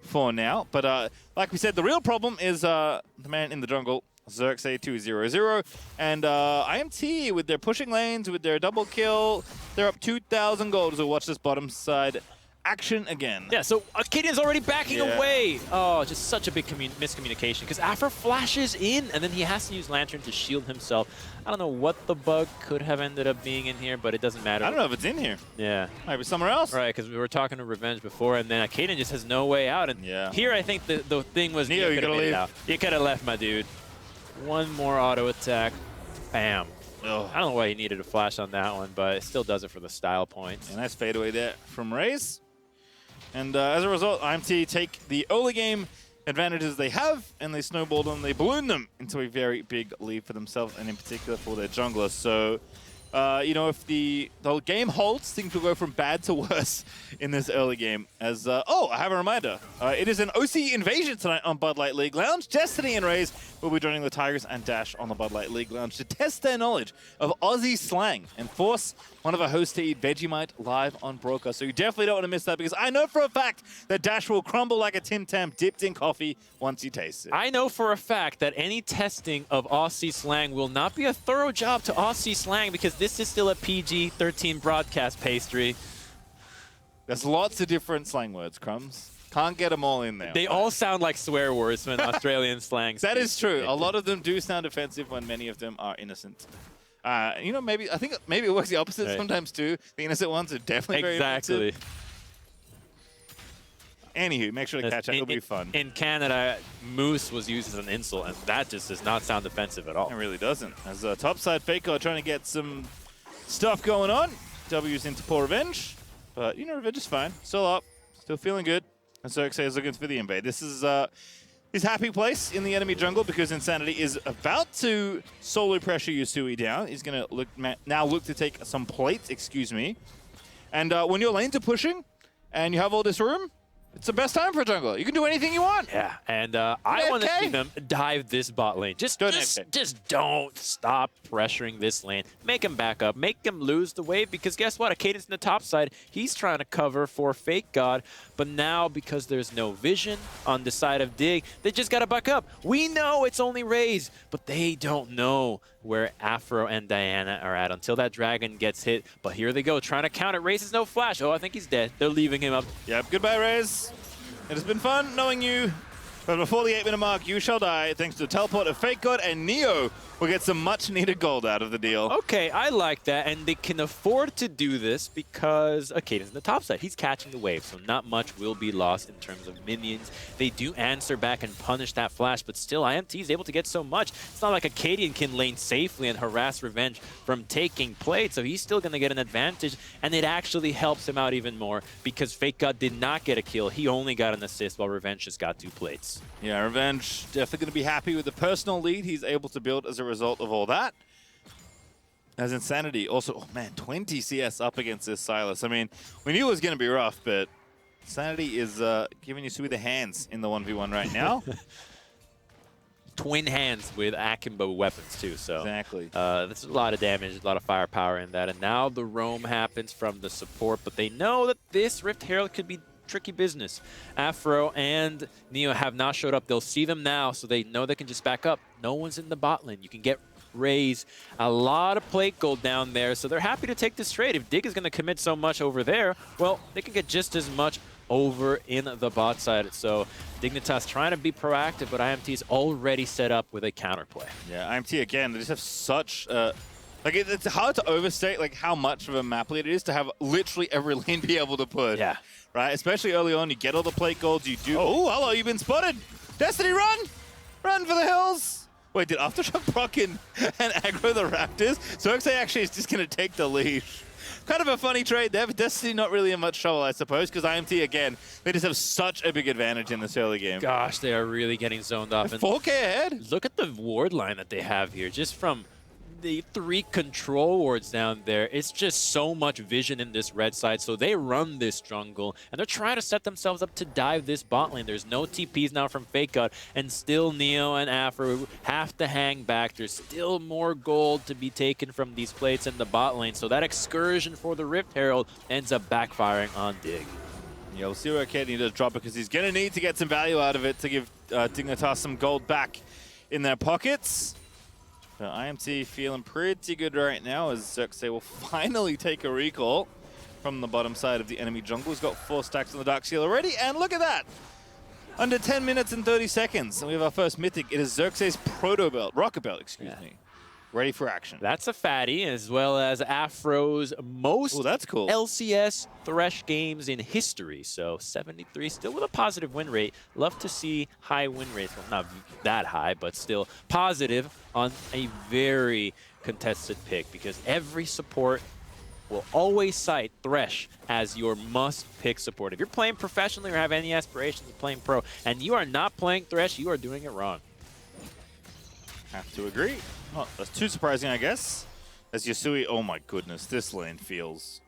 [SPEAKER 3] for now. But like we said, the real problem is the man in the jungle, Xerxes200, and IMT with their pushing lanes, with their double kill. They're up 2,000 gold, so watch this bottom side action again.
[SPEAKER 9] Yeah, so Acadian's already backing away. Oh, just such a big miscommunication because Afro flashes in and then he has to use Lantern to shield himself. I don't know what the bug could have ended up being in here, but it doesn't matter.
[SPEAKER 3] I don't know if it's in here.
[SPEAKER 9] Yeah.
[SPEAKER 3] Might be somewhere else.
[SPEAKER 9] Right, because we were talking to Revenge before and then Acadian just has no way out. And here I think the thing was
[SPEAKER 3] Neo, you gotta leave.
[SPEAKER 9] You could have left, my dude. One more auto attack. Bam.
[SPEAKER 3] Oh.
[SPEAKER 9] I don't know why he needed a flash on that one, but it still does it for the style points.
[SPEAKER 3] And nice fadeaway there from Raze. And as a result, IMT take the early game advantages they have, and they snowball them, they balloon them into a very big lead for themselves, and in particular for their jungler. So you know, if the game holds, things will go from bad to worse in this early game. As oh, I have a reminder. It is an OC invasion tonight on Bud Light League Lounge. Destiny and Raze will be joining the Tigers and Dash on the Bud Light League Lounge to test their knowledge of Aussie slang and force one of our hosts to eat Vegemite live on broadcast. So you definitely don't want to miss that, because I know for a fact that Dash will crumble like a Tim Tam dipped in coffee once he tastes it.
[SPEAKER 9] I know for a fact that any testing of Aussie slang will not be a thorough job to Aussie slang, because this is still a PG-13 broadcast pastry.
[SPEAKER 3] There's lots of different slang words, Crumbs. Can't get them all in there.
[SPEAKER 9] They all sound like swear words when Australian slang.
[SPEAKER 3] That is true. A lot of them do sound offensive when many of them are innocent. You know, I think maybe it works the opposite sometimes too. The innocent ones are definitely very offensive. Anywho, make sure to catch that. It'll be fun.
[SPEAKER 9] In Canada, moose was used as an insult, and that just does not sound offensive at all.
[SPEAKER 3] It really doesn't. As topside Faker trying to get some stuff going on. W's into poor Revenge. But, you know, Revenge is fine. Still up. Still feeling good. And Xerxes is looking for the invade. This is his happy place in the enemy jungle, because Insanity is about to solo pressure Yusui down. He's going to now look to take some plates, excuse me. And when your lanes are pushing and you have all this room, it's the best time for a jungler. You can do anything you want.
[SPEAKER 9] Yeah, and I want to see them dive this bot lane. Just don't stop pressuring this lane. Make him back up. Make him lose the wave, because guess what? Akaden's in the top side. He's trying to cover for Fake God, but now because there's no vision on the side of Dig, they just got to buck up. We know it's only Raze, but they don't know where Afro and Diana are at until that dragon gets hit. But here they go, trying to counter. Raze has no flash. Oh, I think he's dead. They're leaving him up.
[SPEAKER 3] Yep, goodbye, Raze. It has been fun knowing you, but before the 8-minute mark, you shall die thanks to the teleport of Fake God, and Neo will get some much-needed gold out of the deal.
[SPEAKER 9] Okay, I like that, and they can afford to do this because Akaden's in the top side. He's catching the wave, so not much will be lost in terms of minions. They do answer back and punish that flash, but still, IMT is able to get so much. It's not like Akaden can lane safely and harass Revenge from taking plate, so he's still going to get an advantage, and it actually helps him out even more because Fake God did not get a kill. He only got an assist while Revenge just got 2 plates.
[SPEAKER 3] Yeah, Revenge definitely going to be happy with the personal lead he's able to build as a result of all that. As Insanity also, oh man, 20 CS up against this Silas. I mean, we knew it was going to be rough, but Insanity is giving Yusui the hands in the 1v1 right now.
[SPEAKER 9] Twin hands with akimbo weapons too, so
[SPEAKER 3] exactly.
[SPEAKER 9] That's a lot of damage, a lot of firepower in that. And now the roam happens from the support, but they know that this Rift Herald could be tricky business. Afro and Neo have not showed up. They'll see them now, so they know they can just back up. No one's in the bot lane. You can get Raze a lot of plate gold down there, so they're happy to take this trade. If Dig is going to commit so much over there, well, they can get just as much over in the bot side. So Dignitas trying to be proactive, but IMT is already set up with a counterplay.
[SPEAKER 3] Yeah, IMT again, they just have such like it's hard to overstate like how much of a map lead it is to have literally every lane be able to push.
[SPEAKER 9] Yeah.
[SPEAKER 3] Right? Especially early on, you get all the plate golds, you do. Oh, hello, you've been spotted. Destiny, run! Run for the hills! Wait, did Aftershock proc and aggro the Raptors? So Xerxes actually is just going to take the lead. Kind of a funny trade there, but Destiny not really in much trouble, I suppose, because IMT, again, they just have such a big advantage in this early game.
[SPEAKER 9] Gosh, they are really getting zoned off.
[SPEAKER 3] They're 4K ahead.
[SPEAKER 9] Look at the ward line that they have here, just from the 3 control wards down there. It's just so much vision in this red side, so they run this jungle, and they're trying to set themselves up to dive this bot lane. There's no TPs now from Fake God, and still Neo and Afro have to hang back. There's still more gold to be taken from these plates in the bot lane, so that excursion for the Rift Herald ends up backfiring on Dig.
[SPEAKER 3] Yeah, we'll see where Katie does drop it, because he's going to need to get some value out of it to give Dignitas some gold back in their pockets. IMT feeling pretty good right now as Xerxes will finally take a recall from the bottom side of the enemy jungle. He's got 4 stacks on the Dark Seal already, and look at that! Under 10 minutes and 30 seconds, and we have our first mythic. It is Xerxes Proto Belt, Rocket Belt, excuse me. Ready for action.
[SPEAKER 9] That's a fatty, as well as Afro's most
[SPEAKER 3] that's cool.
[SPEAKER 9] LCS Thresh games in history. So 73, still with a positive win rate. Love to see high win rates. Well, not that high, but still positive on a very contested pick, because every support will always cite Thresh as your must-pick support. If you're playing professionally or have any aspirations of playing pro, and you are not playing Thresh, you are doing it wrong.
[SPEAKER 3] Have to agree. Oh, that's too surprising, I guess. As Yasui, oh my goodness, this lane feels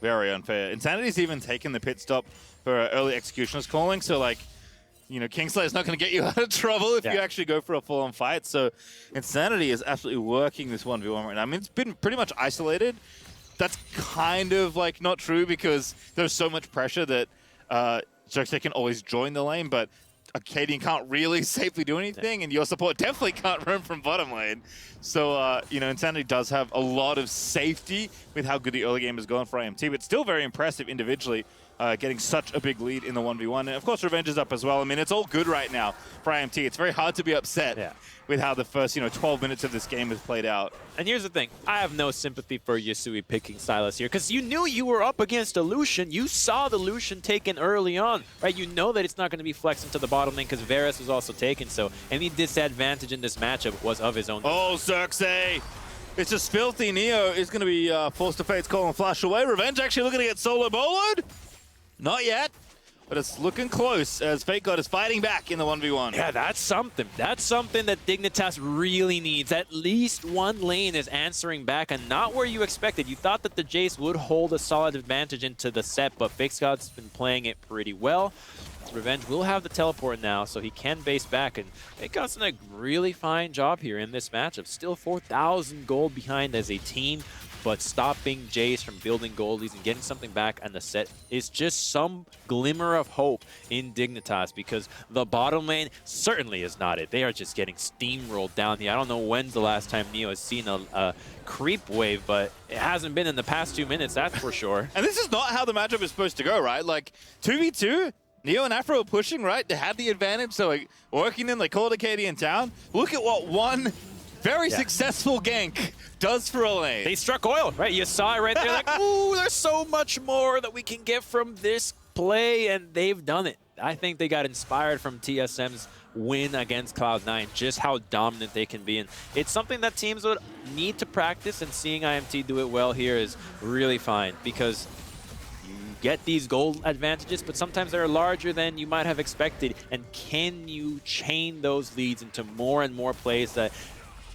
[SPEAKER 3] very unfair. Insanity's even taken the pit stop for early executioner's calling, so like, you know, Kingslayer's not going to get you out of trouble if you actually go for a full-on fight. So Insanity is absolutely working this 1v1 right now. I mean, it's been pretty much isolated. That's kind of like not true because there's so much pressure that Xerxes can always join the lane, but Arcadian can't really safely do anything, and your support definitely can't roam from bottom lane. So, you know, Insanity does have a lot of safety with how good the early game has gone for IMT, but still very impressive individually, getting such a big lead in the 1v1. And of course, Revenge is up as well. I mean, it's all good right now for IMT. It's very hard to be upset with how the first, you know, 12 minutes of this game has played out.
[SPEAKER 9] And here's the thing. I have no sympathy for Yasui picking Sylas here because you knew you were up against a Lucian. You saw the Lucian taken early on, right? You know that it's not going to be flexing to the bottom lane because Varus was also taken. So any disadvantage in this matchup was of his own.
[SPEAKER 3] Oh, Xerxes! It's just filthy. Neo is going to be forced to Fate's Call and flash away. Revenge actually looking to get solo boloed. Not yet, but it's looking close as Fate God is fighting back in the 1v1.
[SPEAKER 9] Yeah, that's something. That's something that Dignitas really needs. At least one lane is answering back and not where you expected. You thought that the Jace would hold a solid advantage into the set, but Fate God's been playing it pretty well. Revenge will have the teleport now, so he can base back, and Fate God's done a really fine job here in this matchup. Still 4,000 gold behind as a team, but stopping Jace from building gold leads and getting something back on the set is just some glimmer of hope in Dignitas, because the bottom lane certainly is not it. They are just getting steamrolled down here. I don't know when's the last time Neo has seen a creep wave, but it hasn't been in the past 2 minutes, that's for sure.
[SPEAKER 3] And this is not how the matchup is supposed to go, right? Like, 2v2, Neo and Afro are pushing, right? They had the advantage, so like, working in, they called Arcadia in town. Look at what one very successful gank does for a lane.
[SPEAKER 9] They struck oil, right? You saw it right there, like, ooh, there's so much more that we can get from this play, and they've done it. I think they got inspired from TSM's win against Cloud9, just how dominant they can be. And it's something that teams would need to practice, and seeing IMT do it well here is really fine, because you get these gold advantages, but sometimes they're larger than you might have expected. And can you chain those leads into more and more plays that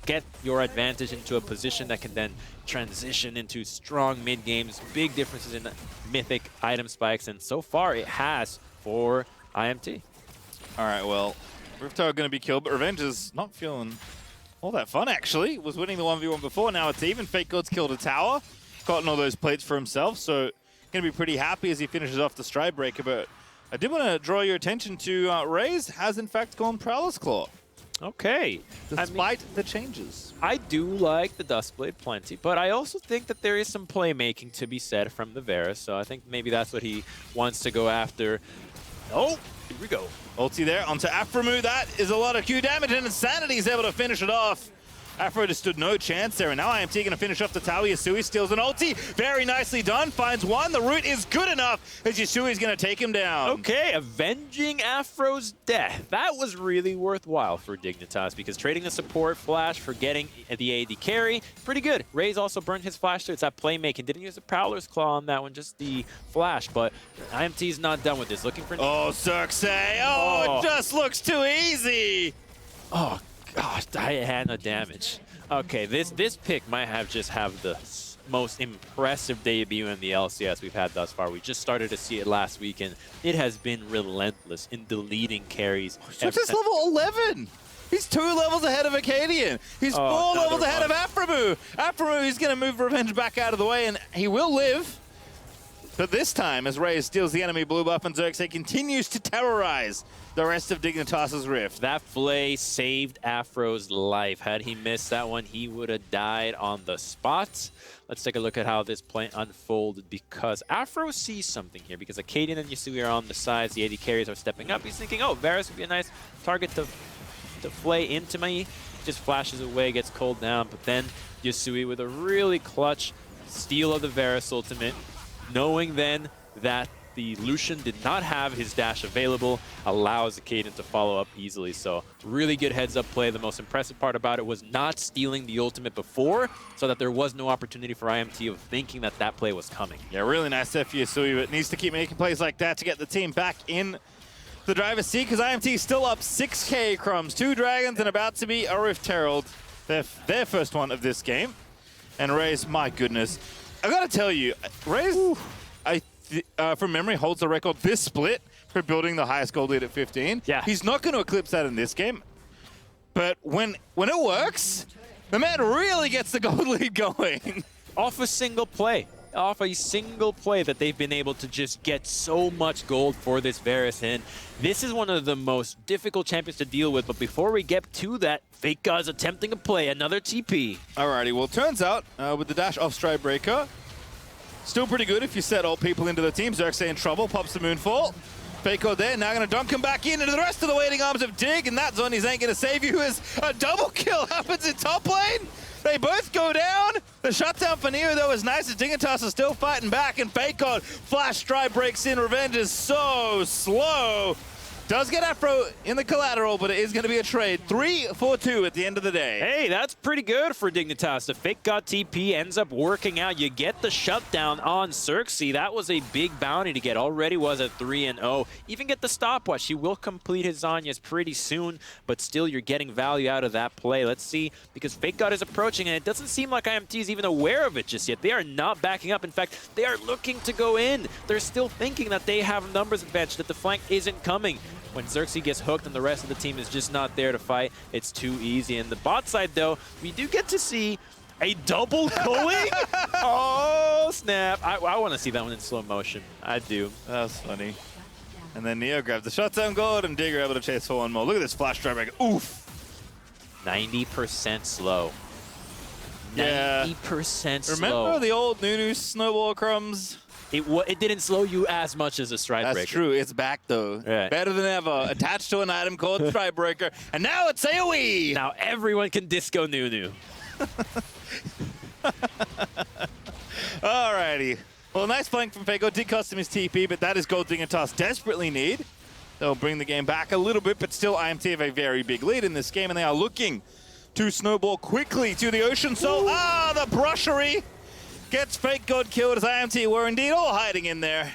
[SPEAKER 9] get your advantage into a position that can then transition into strong mid games, big differences in mythic item spikes, and so far it has for IMT.
[SPEAKER 3] All right, well, Rifto are going to be killed, but Revenge is not feeling all that fun, actually. Was winning the 1v1 before, now it's even. Fate God's killed a tower, gotten all those plates for himself, so going to be pretty happy as he finishes off the Stride Breaker. But I did want to draw your attention to Raze has in fact gone Prowler's Claw.
[SPEAKER 9] Okay.
[SPEAKER 3] Despite the changes.
[SPEAKER 9] I do like the Duskblade plenty, but I also think that there is some playmaking to be said from the Varus, so I think maybe that's what he wants to go after. Oh, here we go.
[SPEAKER 3] Ulti there onto Aframu. That is a lot of Q damage, and Insanity is able to finish it off. Afro just stood no chance there, and now IMT going to finish off the tower. Yasui steals an ulti. Very nicely done. Finds one. The root is good enough as Yasui's going to take him down.
[SPEAKER 9] Okay, avenging Afro's death. That was really worthwhile for Dignitas, because trading the support flash for getting the AD carry, pretty good. Raze also burned his flash, so it's that playmaking. Didn't use the Prowler's Claw on that one, just the flash, but IMT's not done with this. Looking for...
[SPEAKER 3] Oh, Xerxes. Oh, it just looks too easy.
[SPEAKER 9] Oh, gosh, I had no damage. Okay, this pick might have the most impressive debut in the LCS we've had thus far. We just started to see it last week, and it has been relentless in deleting carries.
[SPEAKER 3] Xerxes level 11. He's 2 levels ahead of Acadian. He's 4 levels ahead of Aframu. Aframu is going to move Revenge back out of the way, and he will live. But this time, as Raze steals the enemy blue buff and Xerxes continues to terrorize the rest of Dignitas' Rift.
[SPEAKER 9] That Flay saved Afro's life. Had he missed that one, he would have died on the spot. Let's take a look at how this play unfolded, because Afro sees something here, because Acadian and Yasui are on the sides. The AD carries are stepping up. He's thinking, oh, Varus would be a nice target to Flay into me. Just flashes away, gets cooled down, but then Yasui with a really clutch steal of the Varus ultimate, knowing then that the Lucian did not have his dash available, allows Acadian to follow up easily. So really good heads-up play. The most impressive part about it was not stealing the ultimate before, so that there was no opportunity for IMT of thinking that that play was coming.
[SPEAKER 3] Yeah, really nice set for Yasui, but needs to keep making plays like that to get the team back in the driver's seat, because IMT is still up 6k crumbs. 2 dragons and about to be a Rift Herald. Their first one of this game. And Raze, my goodness. I gotta tell you, Raze, from memory, holds the record this split for building the highest gold lead at 15.
[SPEAKER 9] Yeah.
[SPEAKER 3] He's not going to eclipse that in this game. But when it works, the man really gets the gold lead going.
[SPEAKER 9] Off a single play that they've been able to just get so much gold for this Varus in. This is one of the most difficult champions to deal with, but before we get to that, Fake God's attempting to play another TP.
[SPEAKER 3] Alrighty, well, turns out with the dash off Stride Breaker, still pretty good if you set all people into the team. Xerxes in trouble, pops the Moonfall. Faker there, now gonna dunk him back into the rest of the waiting arms of Dig, and that Zonies ain't gonna save you as a double kill happens in top lane. They both go down. The shutdown for Neo, though, is nice as Dignitas is still fighting back, and Faker flash stride breaks in. Revenge is so slow. Does get Afro in the collateral, but it is going to be a trade. 3-4-2 at the end of the day.
[SPEAKER 9] Hey, that's pretty good for Dignitas. The Fake God TP ends up working out. You get the shutdown on Xerxes. That was a big bounty to get. Already was at 3-0. Even get the stopwatch. He will complete his Zanyas pretty soon, but still you're getting value out of that play. Let's see, because Fake God is approaching, and it doesn't seem like IMT is even aware of it just yet. They are not backing up. In fact, they are looking to go in. They're still thinking that they have numbers advantage, that the flank isn't coming. When Xerxes gets hooked and the rest of the team is just not there to fight, it's too easy. And the bot side, though, we do get to see a double culling. Oh, snap. I want to see that one in slow motion. I do.
[SPEAKER 3] That was funny. And then Neo grabs the shutdown gold, and Digger able to chase for one more. Look at this flash drive break. Oof.
[SPEAKER 9] 90% slow.
[SPEAKER 3] Yeah.
[SPEAKER 9] 90% slow.
[SPEAKER 3] Remember the old Nunu snowball crumbs?
[SPEAKER 9] It didn't slow you as much as a Stride Breaker.
[SPEAKER 3] That's true. It's back, though.
[SPEAKER 9] Right.
[SPEAKER 3] Better than ever. Attached to an item called Stride Breaker. And now it's AoE!
[SPEAKER 9] Now everyone can disco Nunu.
[SPEAKER 3] Alrighty. Well, nice flank from Fago. Did cost him his TP, but that is gold Dignitas desperately need. They'll bring the game back a little bit, but still IMT have a very big lead in this game, and they are looking to snowball quickly to the Ocean Soul. The brushery gets Fake God killed as IMT were indeed all hiding in there.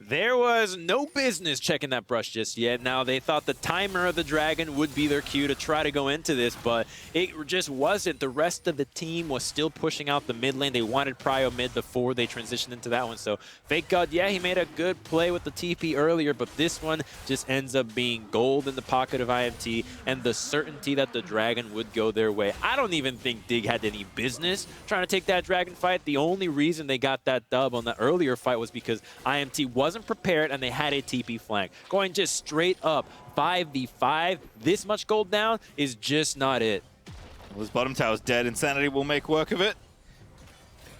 [SPEAKER 9] There was no business checking that brush just yet. Now, they thought the timer of the dragon would be their cue to try to go into this, but it just wasn't. The rest of the team was still pushing out the mid lane. They wanted prio mid before they transitioned into that one. So, Fake God, yeah, he made a good play with the TP earlier, but this one just ends up being gold in the pocket of IMT and the certainty that the dragon would go their way. I don't even think Dig had any business trying to take that dragon fight. The only reason they got that dub on the earlier fight was because IMT wasn't prepared and they had a TP flank. Going just straight up 5v5, this much gold down is just not it.
[SPEAKER 3] Well, his bottom tower's dead. Insanity will make work of it.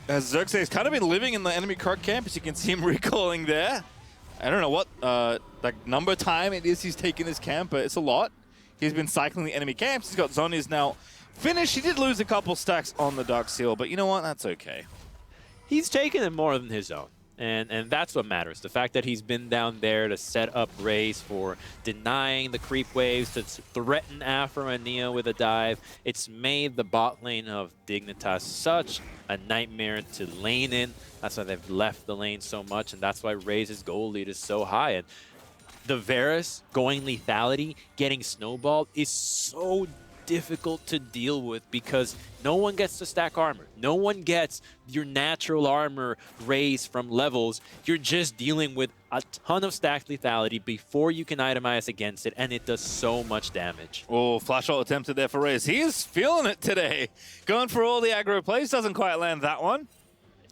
[SPEAKER 3] As Xerxes has kind of been living in the enemy Krug camp, as you can see him recalling there. I don't know what like number time it is he's taken this camp, but it's a lot. He's been cycling the enemy camps. He's got Zonies now finished. He did lose a couple stacks on the Dark Seal, but you know what? That's okay.
[SPEAKER 9] He's taken it more than his own. And that's what matters. The fact that he's been down there to set up Raze for denying the creep waves, to threaten Afro and Neo with a dive. It's made the bot lane of Dignitas such a nightmare to lane in. That's why they've left the lane so much, and that's why Raze's goal lead is so high. And the Varus going lethality, getting snowballed is so difficult to deal with because no one gets to stack armor. No one gets your natural armor raised from levels. You're just dealing with a ton of stacked lethality before you can itemize against it, and it does so much damage.
[SPEAKER 3] Oh, flash ult attempted there for Raze. He is feeling it today. Going for all the aggro plays, doesn't quite land that one.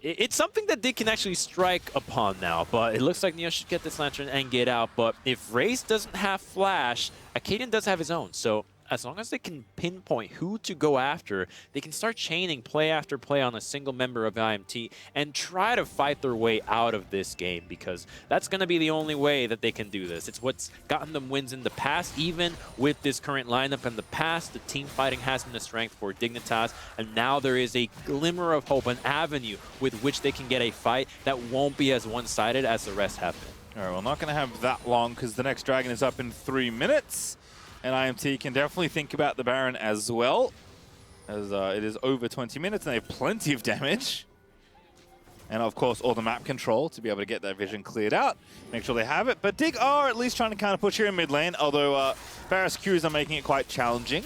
[SPEAKER 9] It's something that they can actually strike upon now, but it looks like Neo should get this Lantern and get out. But if Raze doesn't have flash, Akaadian does have his own, so as long as they can pinpoint who to go after, they can start chaining play after play on a single member of IMT and try to fight their way out of this game, because that's going to be the only way that they can do this. It's what's gotten them wins in the past. Even with this current lineup in the past, the team fighting has been a strength for Dignitas, and now there is a glimmer of hope, an avenue with which they can get a fight that won't be as one-sided as the rest have been.
[SPEAKER 3] All right, well, not going to have that long because the next dragon is up in 3 minutes. And IMT can definitely think about the Baron as well, as it is over 20 minutes and they have plenty of damage. And of course, all the map control to be able to get that vision cleared out, make sure they have it. But Dig are at least trying to kind of push here in mid lane, although Varus Qs are making it quite challenging.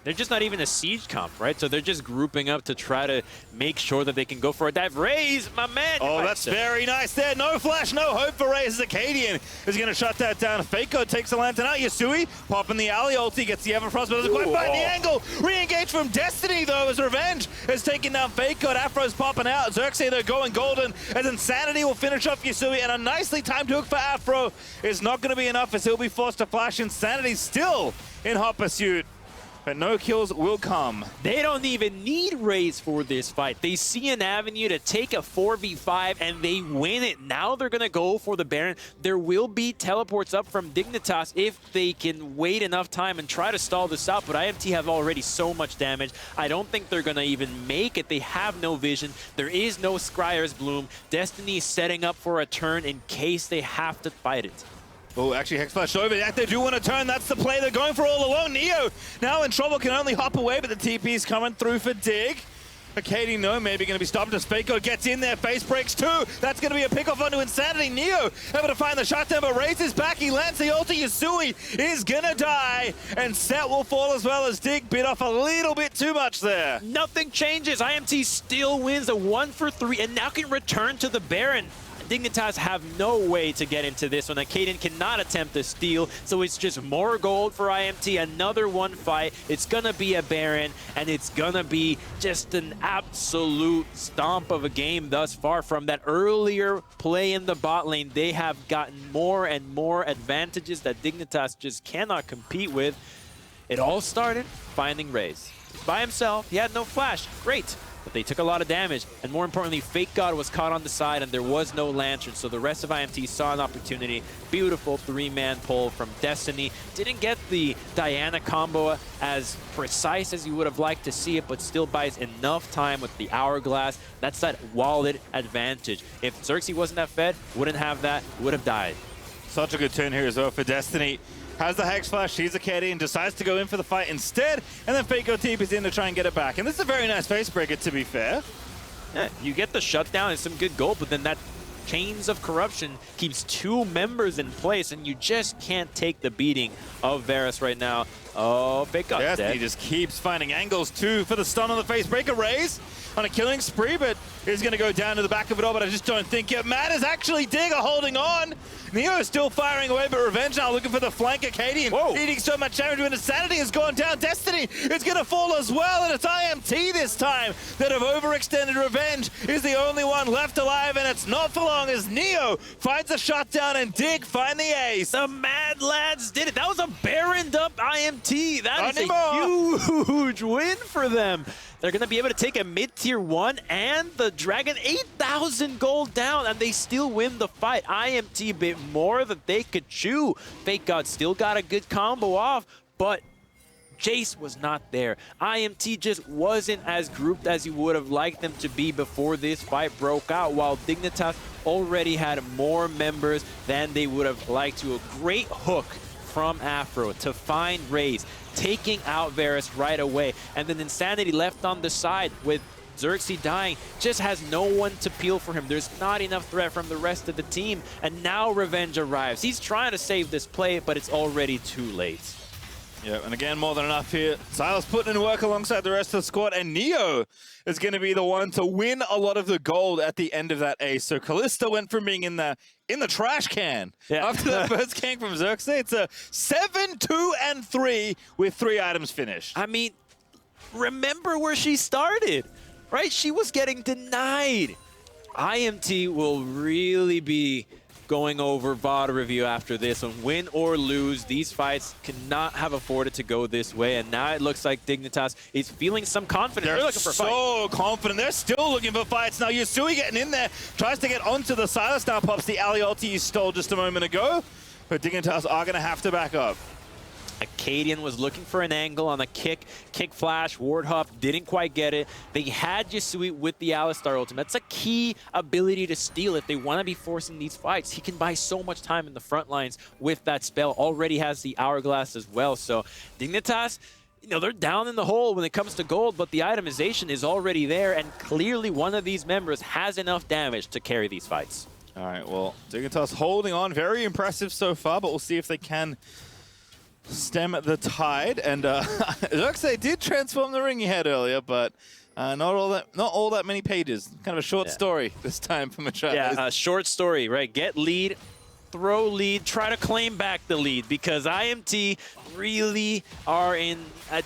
[SPEAKER 9] They're just not even a siege comp, right? So they're just grouping up to try to make sure that they can go for a dive. Raze, my man!
[SPEAKER 3] Oh, that's very nice there. No flash, no hope for Raze. Acadian is going to shut that down. Faker takes the lantern out. Yasui popping the alley ulti, gets the Everfrost, but doesn't quite find the angle. Re-engage from Destiny, though, as Revenge is taking down Faker. Afro's popping out. Xerxes, they're going golden, as Insanity will finish off Yasui, and a nicely timed hook for Afro is not going to be enough, as he'll be forced to flash. Insanity still in hot pursuit, but no kills will come.
[SPEAKER 9] They don't even need Raze for this fight. They see an avenue to take a 4v5 and they win it. Now they're going to go for the Baron. There will be teleports up from Dignitas if they can wait enough time and try to stall this out, but IMT have already so much damage. I don't think they're going to even make it. They have no vision. There is no Scryer's Bloom. Destiny is setting up for a turn in case they have to fight it.
[SPEAKER 3] Oh, actually, Hex flashed over. Yeah, they do want to turn. That's the play they're going for all along. Neo now in trouble, can only hop away, but the TP's coming through for Dig. Acadian, no, maybe going to be stopped as Faker gets in there. Face breaks too. That's going to be a pick off onto Insanity. Neo able to find the shutdown, but Raze is back. He lands the ulti. Yasui is going to die, and Set will fall as well, as Dig bit off a little bit too much there.
[SPEAKER 9] Nothing changes. IMT still wins a 1-for-3 and now can return to the Baron. Dignitas have no way to get into this one. Acadian cannot attempt to steal, so it's just more gold for IMT. Another one fight. It's gonna be a Baron, and it's gonna be just an absolute stomp of a game thus far. From that earlier play in the bot lane, they have gotten more and more advantages that Dignitas just cannot compete with. It all started finding Raze. By himself, he had no flash. Great. But they took a lot of damage, and more importantly, Fake God was caught on the side and there was no lantern, so the rest of IMT saw an opportunity. Beautiful three-man pull from Destiny. Didn't get the Diana combo as precise as you would have liked to see it, but still buys enough time with the Hourglass. That's that wallet advantage. If Xerxes wasn't that fed, wouldn't have that, would have died.
[SPEAKER 3] Such a good turn here as well for Destiny. Has the Hex Flash, sees Acadian, decides to go in for the fight instead, and then Faker TP's in to try and get it back. And this is a very nice face breaker, to be fair.
[SPEAKER 9] Yeah, you get the shutdown and some good gold, but then that Chains of Corruption keeps two members in place, and you just can't take the beating of Varus right now. Oh, Fake God's dead.
[SPEAKER 3] He just keeps finding angles, too, for the stun on the face breaker. Raze on a killing spree, but is going to go down to the back of it all, but I just don't think it matters. Actually, Digger holding on. Neo is still firing away, but Revenge now looking for the flank. Acadian eating so much damage when Insanity has gone down. Destiny is going to fall as well, and it's IMT this time that have overextended. Revenge is the only one left alive, and it's not for long as Neo finds a shutdown and Dig find the ace.
[SPEAKER 9] The Mad Lads did it. That was a Baroned up IMT. That is a huge win for them. They're going to be able to take a mid-tier 1 and the Dragon 8,000 gold down, and they still win the fight. IMT a bit more that they could chew. Fake God still got a good combo off, but Jace was not there. IMT just wasn't as grouped as you would have liked them to be before this fight broke out, while Dignitas already had more members than they would have liked to. A great hook from Afro to find Raze, taking out Varus right away. And then Insanity left on the side with Xerxes dying, just has no one to peel for him. There's not enough threat from the rest of the team. And now Revenge arrives. He's trying to save this play, but it's already too late.
[SPEAKER 3] Yeah, and again, more than enough here. Silas putting in work alongside the rest of the squad, and Neo is going to be the one to win a lot of the gold at the end of that ace. So Kalista went from being in the trash can after that first gank from Xerxes. It's a 7-2-3 with 3 items finished.
[SPEAKER 9] I mean, remember where she started, right? She was getting denied. IMT will really be going over VOD review after this one. Win or lose, these fights cannot have afforded to go this way, and now it looks like Dignitas is feeling some confidence.
[SPEAKER 3] They're
[SPEAKER 9] looking for
[SPEAKER 3] so confident. They're still looking for fights. Now Yasui getting in there, tries to get onto the Silas, now pops the alley ulti he stole just a moment ago, but Dignitas are going to have to back up.
[SPEAKER 9] Acadian was looking for an angle on a kick flash, ward hop, didn't quite get it. They had Yasui with the Alistar ultimate. That's a key ability to steal if they want to be forcing these fights. He can buy so much time in the front lines with that spell. Already has the Hourglass as well. So Dignitas, you know, they're down in the hole when it comes to gold, but the itemization is already there, and clearly one of these members has enough damage to carry these fights.
[SPEAKER 3] All right, well, Dignitas holding on. Very impressive so far, but we'll see if they can stem the tide. And Xerxes did transform the ring he had earlier, but not all that many pages. Kind of a short story this time for Machado.
[SPEAKER 9] Yeah, a short story, right? Get lead, throw lead, try to claim back the lead, because IMT really are in a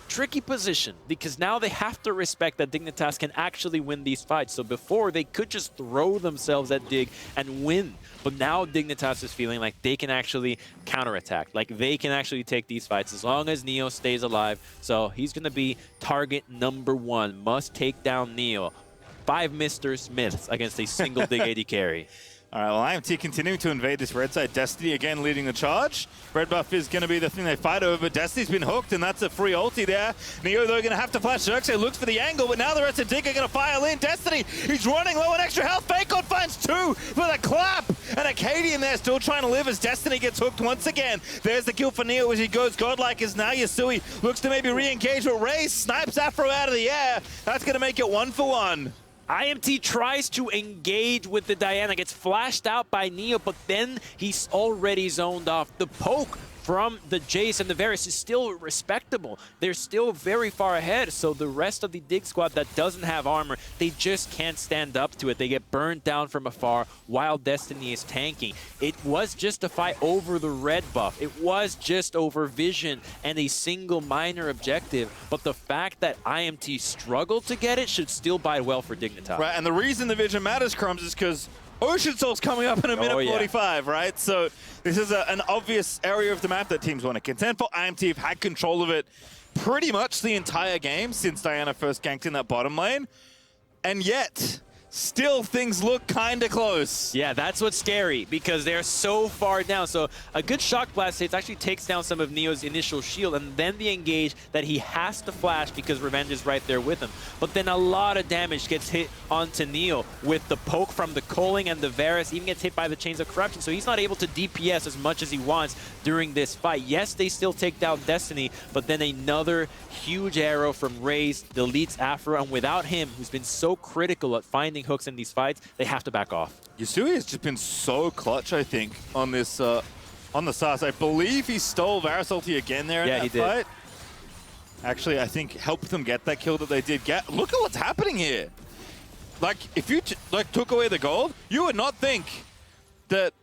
[SPEAKER 9] tricky position, because now they have to respect that Dignitas can actually win these fights. So before, they could just throw themselves at Dig and win. But now Dignitas is feeling like they can actually counterattack, like they can actually take these fights as long as Neo stays alive. So he's going to be target number 1. Must take down Neo. 5 Mr. Smiths against a single Dig AD carry.
[SPEAKER 3] All right, well, IMT continuing to invade this red side. Destiny again leading the charge. Red buff is going to be the thing they fight over. Destiny's been hooked, and that's a free ulti there. Neo, though, going to have to flash. Xerxes looks for the angle, but now the rest of Dig are going to file in. Destiny, he's running low on extra health. Fakon finds 2 for the clap. And Acadian there still trying to live as Destiny gets hooked once again. There's the kill for Neo as he goes godlike, as now Yasui looks to maybe re-engage with Ray. Snipes Afro out of the air. That's going to make it 1-for-1.
[SPEAKER 9] IMT tries to engage with the Diana, gets flashed out by Neo, but then he's already zoned off. The poke from the Jace and the Varus is still respectable. They're still very far ahead, so the rest of the Dig squad that doesn't have armor, they just can't stand up to it. They get burned down from afar while Destiny is tanking. It was just a fight over the red buff. It was just over vision and a single minor objective, but the fact that IMT struggled to get it should still bode well for Dignitas.
[SPEAKER 3] Right, and the reason the vision matters, Crumbs, is because Ocean Soul's coming up in a minute 45, right? So this is an obvious area of the map that teams want to contend for. IMT have had control of it pretty much the entire game since Diana first ganked in that bottom lane. And yet, still things look kind of close.
[SPEAKER 9] Yeah, that's what's scary, because they're so far down. So a good shock blast hits actually takes down some of Neo's initial shield, and then the engage that he has to flash because Revenge is right there with him. But then a lot of damage gets hit onto Neo with the poke from the Culling, and the Varus even gets hit by the Chains of Corruption. So he's not able to DPS as much as he wants during this fight. Yes, they still take down Destiny, but then another huge arrow from Raze deletes Afro, and without him, who's been so critical at finding hooks in these fights, they have to back off.
[SPEAKER 3] Yasui has just been so clutch, I think, on this on the SAS. I believe he stole Varus ulti again there in that fight. Actually, I think helped them get that kill that they did get. Look at what's happening here. Like, if you took away the gold, you would not think that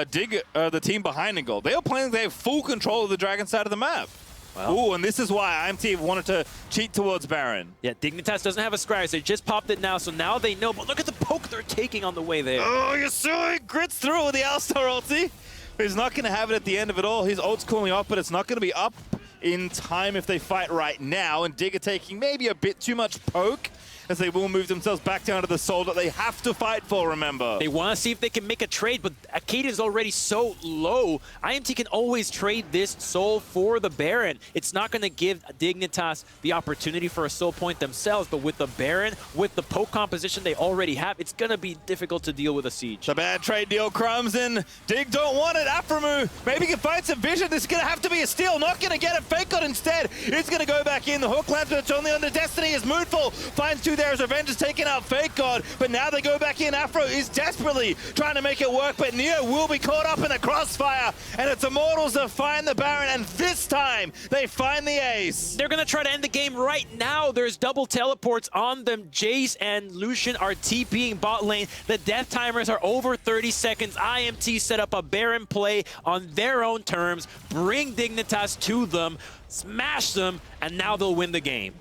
[SPEAKER 3] Dig, the team behind in gold, they are playing, they have full control of the Dragon side of the map. Well, ooh, and this is why IMT wanted to cheat towards Baron.
[SPEAKER 9] Yeah, Dignitas doesn't have a Scry, so they just popped it now, so now they know. But look at the poke they're taking on the way there.
[SPEAKER 3] Oh, Yasui grits through with the Alistar ulti. He's not going to have it at the end of it all. His ult's cooling off, but it's not going to be up in time if they fight right now. And Dig are taking maybe a bit too much poke, as they will move themselves back down to the soul that they have to fight for, remember.
[SPEAKER 9] They want to see if they can make a trade, but Acadian's already so low. IMT can always trade this soul for the Baron. It's not going to give Dignitas the opportunity for a soul point themselves, but with the Baron, with the poke composition they already have, it's going to be difficult to deal with a siege.
[SPEAKER 3] The bad trade deal, Crumbs, and Dig don't want it. Aframu maybe can find some vision. This is going to have to be a steal. Not going to get it. Fakon instead. It's going to go back in. The hook lands, but it's only under Destiny as Moonfall finds 2 there as Revenge is taking out Fakon, but now they go back in. Afro is desperately trying to make it work, but Neo will be caught up in the crossfire, and it's Immortals that find the Baron, and this time they find the ace.
[SPEAKER 9] They're going to try to end the game right now. There's double teleports on them. Jace and Lucian are TPing bot lane. The death timers are over 30 seconds. IMT set up a Baron play on their own terms, bring Dignitas to them, smash them, and now they'll win the game.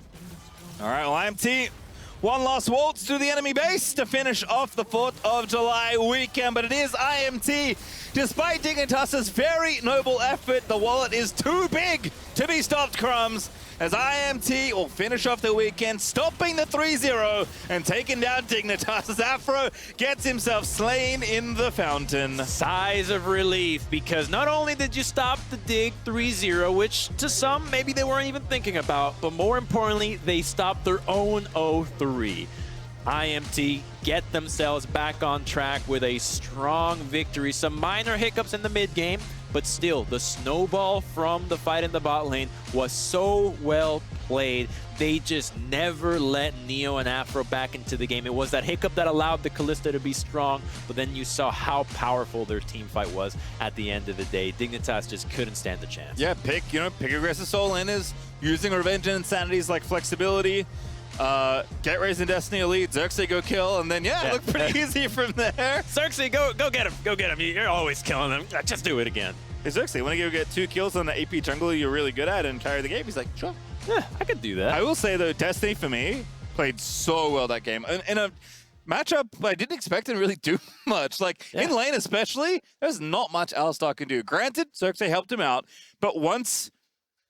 [SPEAKER 3] All right, well, IMT, one last waltz to the enemy base to finish off the 4th of July weekend, but it is IMT. Despite Dignitas' very noble effort, the wallet is too big to be stopped, Crumbs, as IMT will finish off the weekend, stopping the 3-0 and taking down Dignitas as Afro gets himself slain in the fountain.
[SPEAKER 9] Sighs of relief, because not only did you stop the Dig 3-0, which to some maybe they weren't even thinking about, but more importantly, they stopped their own 0-3. IMT get themselves back on track with a strong victory. Some minor hiccups in the mid game, but still, the snowball from the fight in the bot lane was so well played. They just never let Neo and Afro back into the game. It was that hiccup that allowed the Kalista to be strong, but then you saw how powerful their team fight was at the end of the day. Dignitas just couldn't stand the chance.
[SPEAKER 3] Yeah, pick aggressive soul in is using revenge and insanities like flexibility. Get Raised in Destiny Elite, Xerxes go kill, and then it looked pretty easy from there.
[SPEAKER 9] Xerxes, go get him. Go get him. You're always killing them. Just do it again.
[SPEAKER 3] Hey, Xerxes, when you get 2 kills on the AP jungle you're really good at and carry the game, he's like, sure.
[SPEAKER 9] Yeah, I could do that.
[SPEAKER 3] I will say, though, Destiny, for me, played so well that game. In a matchup I didn't expect him to really do much. Like, in lane especially, there's not much Alistar can do. Granted, Xerxes helped him out, but once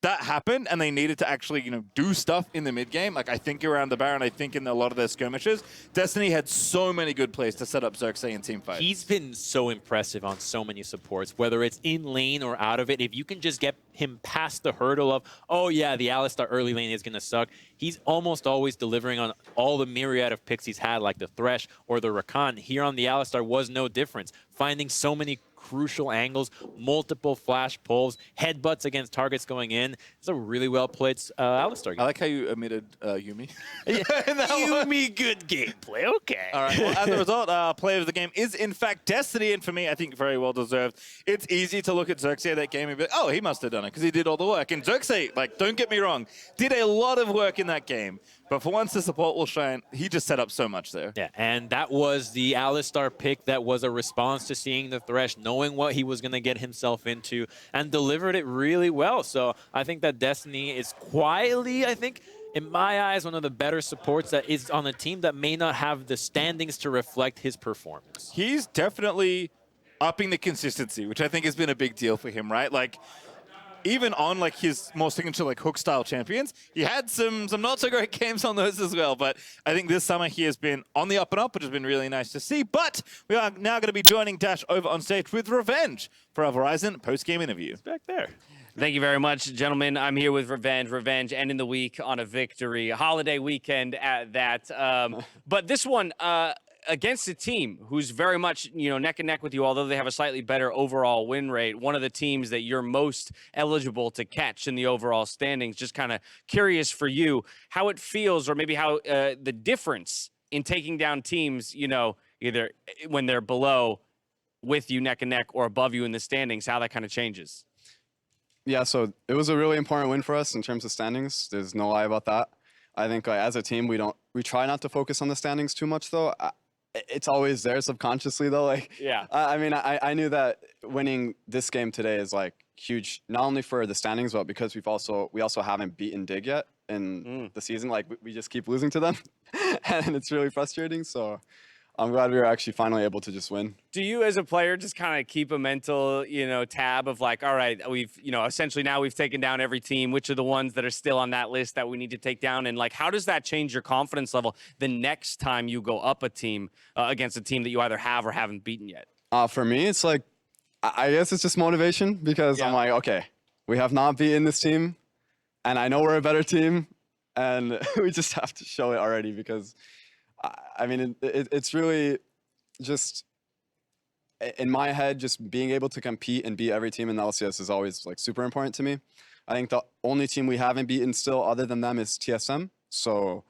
[SPEAKER 3] that happened and they needed to actually, do stuff in the mid game, like I think around the Baron, I think in a lot of their skirmishes, Destiny had so many good plays to set up Xerxes in team fights.
[SPEAKER 9] He's been so impressive on so many supports, whether it's in lane or out of it. If you can just get him past the hurdle of, oh yeah, the Alistar early lane is going to suck, he's almost always delivering on all the myriad of picks he's had, like the Thresh or the Rakan. Here on the Alistar was no difference. Finding so many crucial angles, multiple flash pulls, headbutts against targets going in. It's a really well played Alistar game.
[SPEAKER 3] I like how you omitted Yuumi.
[SPEAKER 9] Yuumi, good gameplay. Okay.
[SPEAKER 3] All right. Well, as a result, player of the game is in fact Destiny, and for me, I think very well deserved. It's easy to look at Xerxes that game and be like, oh, he must have done it because he did all the work. And Xerxes, like, don't get me wrong, did a lot of work in that game. But for once the support will shine, he just set up so much there.
[SPEAKER 9] Yeah, and that was the Alistar pick that was a response to seeing the Thresh, knowing what he was going to get himself into, and delivered it really well. So I think that Destiny is quietly, I think, in my eyes, one of the better supports that is on a team that may not have the standings to reflect his performance.
[SPEAKER 3] He's definitely upping the consistency, which I think has been a big deal for him, right? Like, even on like his more signature like hook style champions, he had some not so great games on those as well. But I think this summer he has been on the up and up, which has been really nice to see. But we are now going to be joining Dash over on stage with Revenge for our Verizon post-game interview.
[SPEAKER 9] It's back there.
[SPEAKER 10] Thank you very much, gentlemen. I'm here with Revenge ending the week on a victory, a holiday weekend at that. But this one, against a team who's very much, neck and neck with you, although they have a slightly better overall win rate, one of the teams that you're most eligible to catch in the overall standings. Just kind of curious for you how it feels, or maybe how the difference in taking down teams, either when they're below with you neck and neck or above you in the standings, how that kind of changes.
[SPEAKER 11] Yeah, so it was a really important win for us in terms of standings. There's no lie about that. I think as a team, we try not to focus on the standings too much, though. It's always there subconsciously, though. Like,
[SPEAKER 10] yeah.
[SPEAKER 11] I mean, I knew that winning this game today is like huge, not only for the standings, but because we also haven't beaten Dig yet in the season. Like, we just keep losing to them, and it's really frustrating. So I'm glad we were actually finally able to just win.
[SPEAKER 10] Do you, as a player, just kind of keep a mental, tab of like, all right, we've, essentially now we've taken down every team. Which are the ones that are still on that list that we need to take down? And like, how does that change your confidence level the next time you go up a team against a team that you either have or haven't beaten yet?
[SPEAKER 11] For me, it's like, I guess it's just motivation, because I'm like, okay, we have not beaten this team, and I know we're a better team, and we just have to show it already, because I mean, it's really just, in my head, just being able to compete and beat every team in the LCS is always like super important to me. I think the only team we haven't beaten still other than them is TSM. So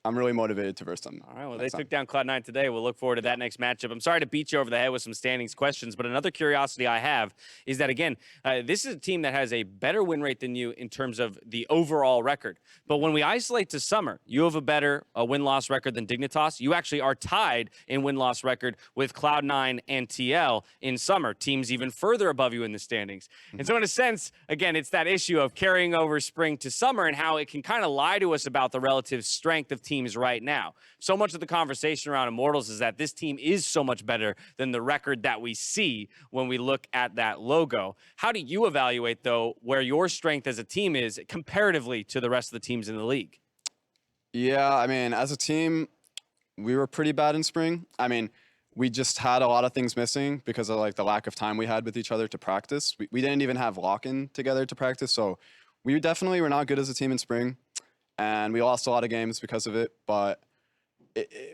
[SPEAKER 11] I'm really motivated to verse them.
[SPEAKER 10] All right, well, they took down Cloud9 today. We'll look forward to that next matchup. I'm sorry to beat you over the head with some standings questions, but another curiosity I have is that, again, this is a team that has a better win rate than you in terms of the overall record. But when we isolate to Summer, you have a better win-loss record than Dignitas. You actually are tied in win-loss record with Cloud9 and TL in Summer, teams even further above you in the standings. And so in a sense, again, it's that issue of carrying over spring to Summer and how it can kind of lie to us about the relative strength of teams right now. So much of the conversation around Immortals is that this team is so much better than the record that we see when we look at that logo. How do you evaluate, though, where your strength as a team is comparatively to the rest of the teams in the league?
[SPEAKER 11] Yeah, I mean, as a team, we were pretty bad in spring. I mean, we just had a lot of things missing because of like the lack of time we had with each other to practice. We didn't even have lock-in together to practice, so we definitely were not good as a team in spring. And we lost a lot of games because of it, but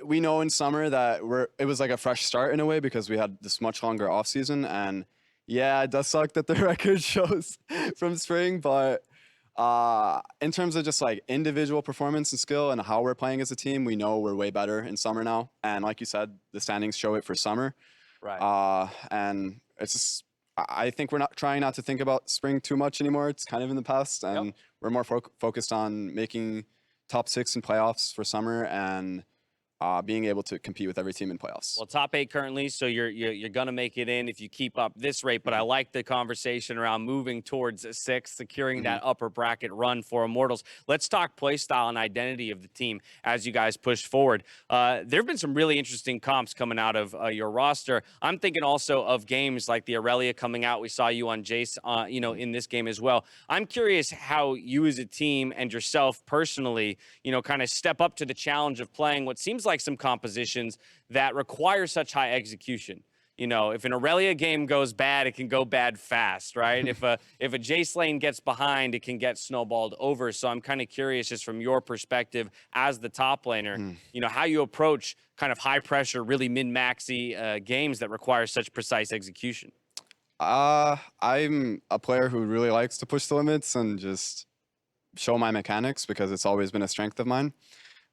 [SPEAKER 11] we know in Summer that it was like a fresh start in a way, because we had this much longer off season. And yeah, it does suck that the record shows from spring, but In terms of just like individual performance and skill and how we're playing as a team, we know we're way better in summer now. And like you said, the standings show it for summer.
[SPEAKER 10] Right.
[SPEAKER 11] And it's just, I think we're not trying not to think about spring too much anymore. It's kind of in the past, and we're more focused on making top 6 in playoffs for summer and being able to compete with every team in playoffs.
[SPEAKER 10] Well, top 8 currently, so you're gonna make it in if you keep up this rate. But I like the conversation around moving towards 6, securing that upper bracket run for Immortals. Let's talk play style and identity of the team as you guys push forward. There have been some really interesting comps coming out of your roster. I'm thinking also of games like the Aurelia coming out. We saw you on Jace, in this game as well. I'm curious how you as a team and yourself personally, kind of step up to the challenge of playing what seems like some compositions that require such high execution. If an Aurelia game goes bad, it can go bad fast, right? if a Jace lane gets behind, it can get snowballed over. So I'm kind of curious, just from your perspective as the top laner, how you approach kind of high pressure, really min-maxy games that require such precise execution.
[SPEAKER 11] I'm a player who really likes to push the limits and just show my mechanics because it's always been a strength of mine.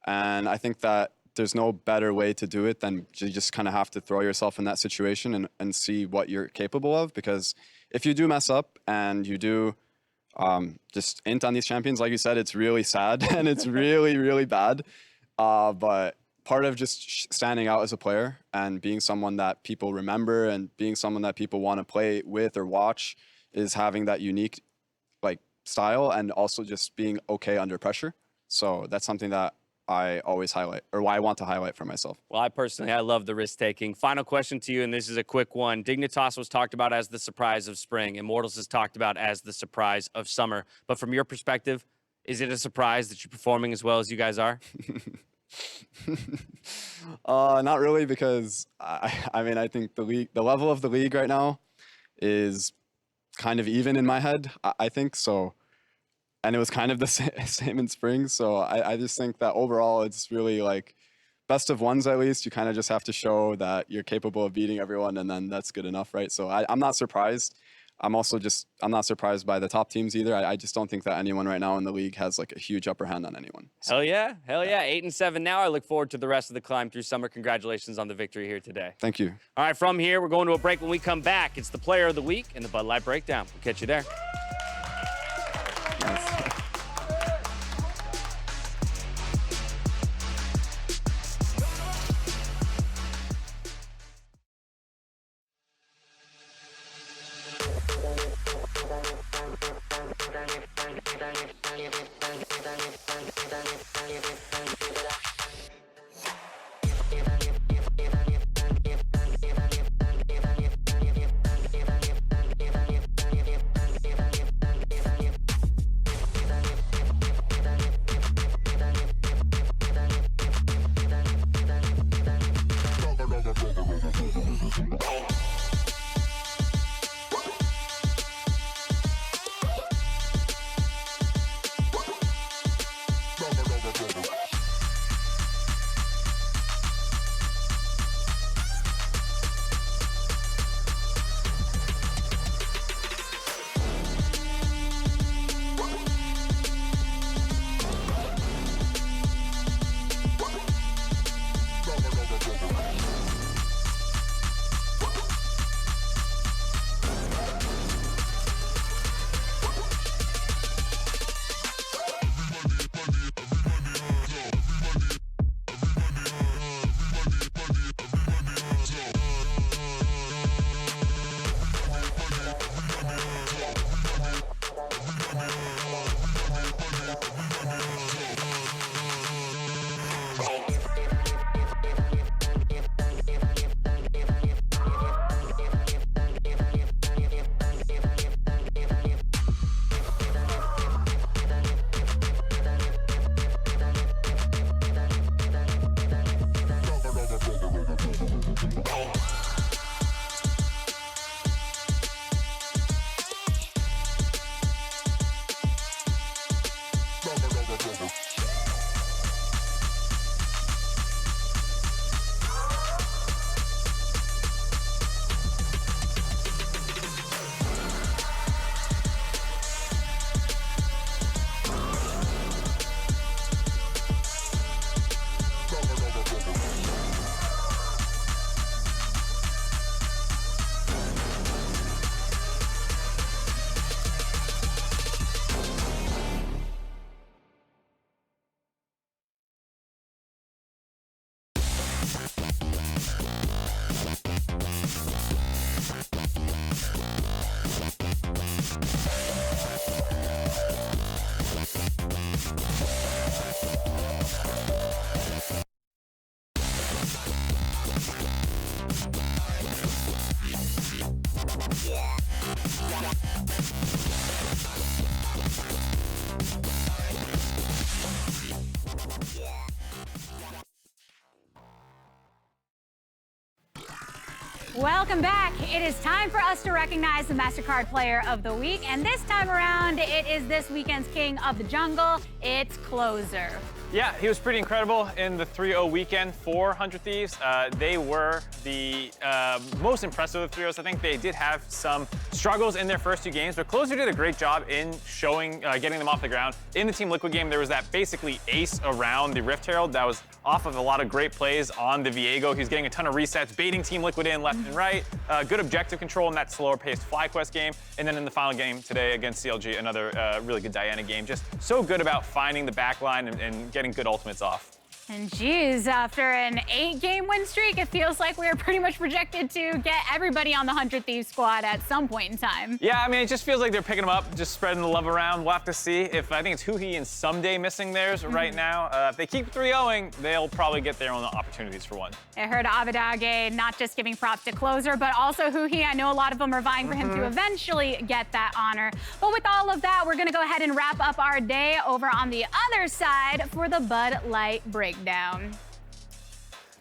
[SPEAKER 11] And I think that there's no better way to do it than you just kind of have to throw yourself in that situation and see what you're capable of. Because if you do mess up and you do just int on these champions, like you said, it's really sad and it's really, really bad. But part of just standing out as a player and being someone that people remember and being someone that people want to play with or watch is having that unique style and also just being okay under pressure. So that's something that I always highlight, or why I want to highlight for myself.
[SPEAKER 10] Well, I love the risk taking. Final question to you, and this is a quick one. Dignitas was talked about as the surprise of spring. Immortals is talked about as the surprise of summer. But from your perspective, is it a surprise that you're performing as well as you guys are?
[SPEAKER 11] Not really, because I think the level of the league right now is kind of even in my head, I think so. And it was kind of the same in spring. So I just think that overall it's really best of ones at least. You kind of just have to show that you're capable of beating everyone, and then that's good enough, right? So I'm not surprised. I'm not surprised by the top teams either. I just don't think that anyone right now in the league has a huge upper hand on anyone. So.
[SPEAKER 10] Hell yeah. 8-7 now. I look forward to the rest of the climb through summer. Congratulations on the victory here today.
[SPEAKER 11] Thank you.
[SPEAKER 10] All right, from here, we're going to a break. When we come back, it's the player of the week and the Bud Light Breakdown. We'll catch you there.
[SPEAKER 1] Welcome back. It is time for us to recognize the MasterCard Player of the Week, and this time around, it is this weekend's King of the Jungle. It's Closer.
[SPEAKER 12] Yeah, he was pretty incredible in the 3-0 weekend for 100 Thieves. They were the most impressive of the 3-0s. I think they did have some struggles in their first 2 games, but Closer did a great job in showing, getting them off the ground. In the Team Liquid game, there was that basically ace around the Rift Herald that was off of a lot of great plays on the Viego. He's getting a ton of resets, baiting Team Liquid in left and right. Good objective control in that slower-paced FlyQuest game. And then in the final game today against CLG, another really good Diana game. Just so good about finding the backline and getting good ultimates off.
[SPEAKER 1] And geez, after an 8-game win streak, it feels like we're pretty much projected to get everybody on the 100 Thieves squad at some point in time.
[SPEAKER 12] Yeah, I mean, it just feels like they're picking them up, just spreading the love around. We'll have to see. If I think it's Huhi and Someday missing theirs right now. If they keep 3-0ing, they'll probably get their own opportunities for one.
[SPEAKER 1] I heard Avidage not just giving props to Closer, but also Huhi. I know a lot of them are vying for him to eventually get that honor. But with all of that, we're going to go ahead and wrap up our day over on the other side for the Bud Light Breakdown.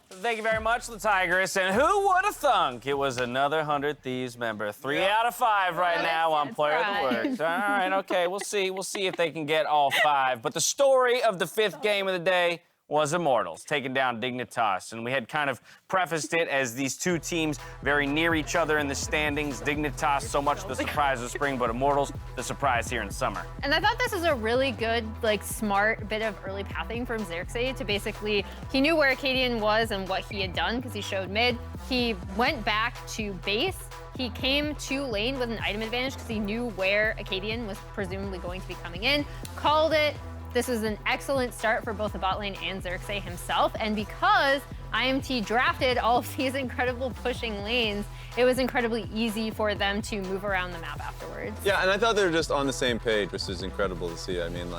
[SPEAKER 10] Thank you very much, the Tigress. And who would have thunk it was another 100 Thieves member? 3 out of 5 right now on Player of the Week. All right, okay, we'll see. We'll see if they can get all 5. But the story of the 5th game of the day was Immortals, taking down Dignitas. And we had kind of prefaced it as these 2 teams very near each other in the standings. Dignitas, so much the surprise of spring, but Immortals, the surprise here in summer.
[SPEAKER 8] And I thought this was a really good, smart bit of early pathing from Xerxes to basically, he knew where Acadian was and what he had done because he showed mid. He went back to base. He came to lane with an item advantage because he knew where Acadian was presumably going to be coming in, called it. This is an excellent start for both the bot lane and Xerxes himself. And because IMT drafted all of these incredible pushing lanes, it was incredibly easy for them to move around the map afterwards.
[SPEAKER 7] Yeah, and I thought they were just on the same page, which is incredible to see. I mean,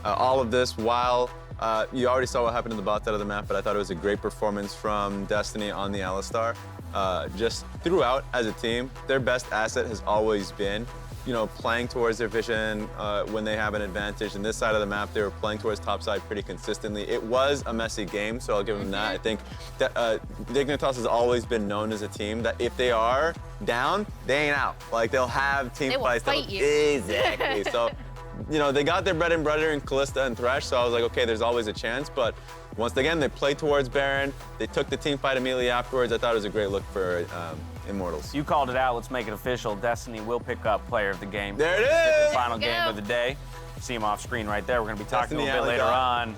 [SPEAKER 7] all of this while you already saw what happened in the bot side of the map, but I thought it was a great performance from Destiny on the Alistar. Just throughout as a team, their best asset has always been playing towards their vision when they have an advantage. In this side of the map, they were playing towards top side pretty consistently. It was a messy game, so I'll give them that. I think that Dignitas has always been known as a team that if they are down, they ain't out. They'll have team fights.
[SPEAKER 8] They will fight you.
[SPEAKER 7] Exactly. So, they got their bread and butter in Callista and Thresh, so I was like, okay, there's always a chance. But once again, they played towards Baron. They took the team fight immediately afterwards. I thought it was a great look for Immortals.
[SPEAKER 10] You called it out. Let's make it official. Destiny will pick up Player of the Game.
[SPEAKER 7] There it is!
[SPEAKER 10] The final game of the day. See him off screen right there. We're going to be talking
[SPEAKER 7] Destiny
[SPEAKER 10] a little bit later on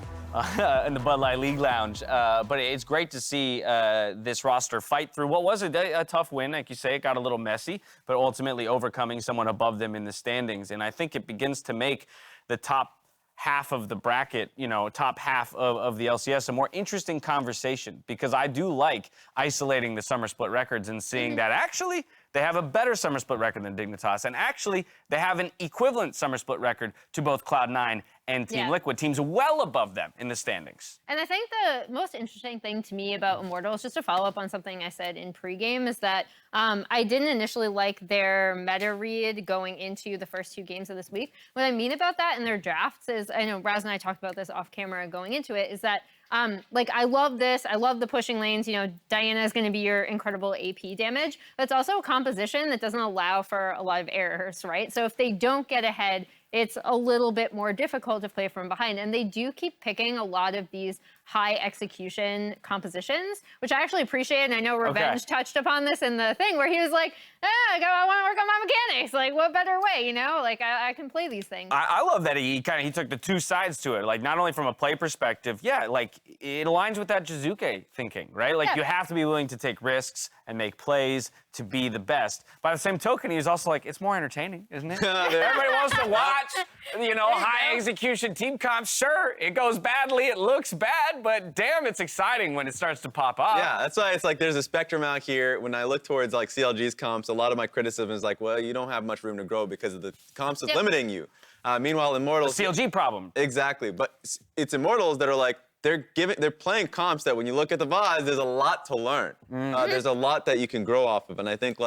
[SPEAKER 10] in the Bud Light League Lounge. But it's great to see this roster fight through what was a tough win. Like you say, it got a little messy, but ultimately overcoming someone above them in the standings. And I think it begins to make the top half of the bracket, top half of the LCS, a more interesting conversation, because I do like isolating the Summer Split records and seeing that actually they have a better Summer Split record than Dignitas, and actually they have an equivalent Summer Split record to both Cloud9 and Team Liquid, teams well above them in the standings.
[SPEAKER 8] And I think the most interesting thing to me about Immortals, just to follow up on something I said in pregame, is that I didn't initially like their meta read going into the first 2 games of this week. What I mean about that in their drafts is, I know Raz and I talked about this off camera going into it, is that I love this. I love the pushing lanes. Diana is going to be your incredible AP damage, but it's also a composition that doesn't allow for a lot of errors, right? So if they don't get ahead, it's a little bit more difficult to play from behind. And they do keep picking a lot of these high execution compositions, which I actually appreciate. And I know Revenge touched upon this in the thing where he was like, I want to work on my mechanics. What better way, I can play these things.
[SPEAKER 10] I love that he took the 2 sides to it. Not only from a play perspective, it aligns with that Jizuke thinking, right? You have to be willing to take risks and make plays to be the best. By the same token, he's also like, it's more entertaining, isn't it? Everybody wants to watch, high execution team comps. Sure, it goes badly, it looks bad, but damn, it's exciting when it starts to pop up.
[SPEAKER 7] Yeah, that's why it's there's a spectrum out here. When I look towards CLG's comps, a lot of my criticism is well, you don't have much room to grow because of the comps that's limiting you. Meanwhile, Immortals...
[SPEAKER 10] The CLG problem.
[SPEAKER 7] Exactly, but it's Immortals that are they're playing comps that when you look at the VODs, there's a lot to learn. There's a lot that you can grow off of, and I think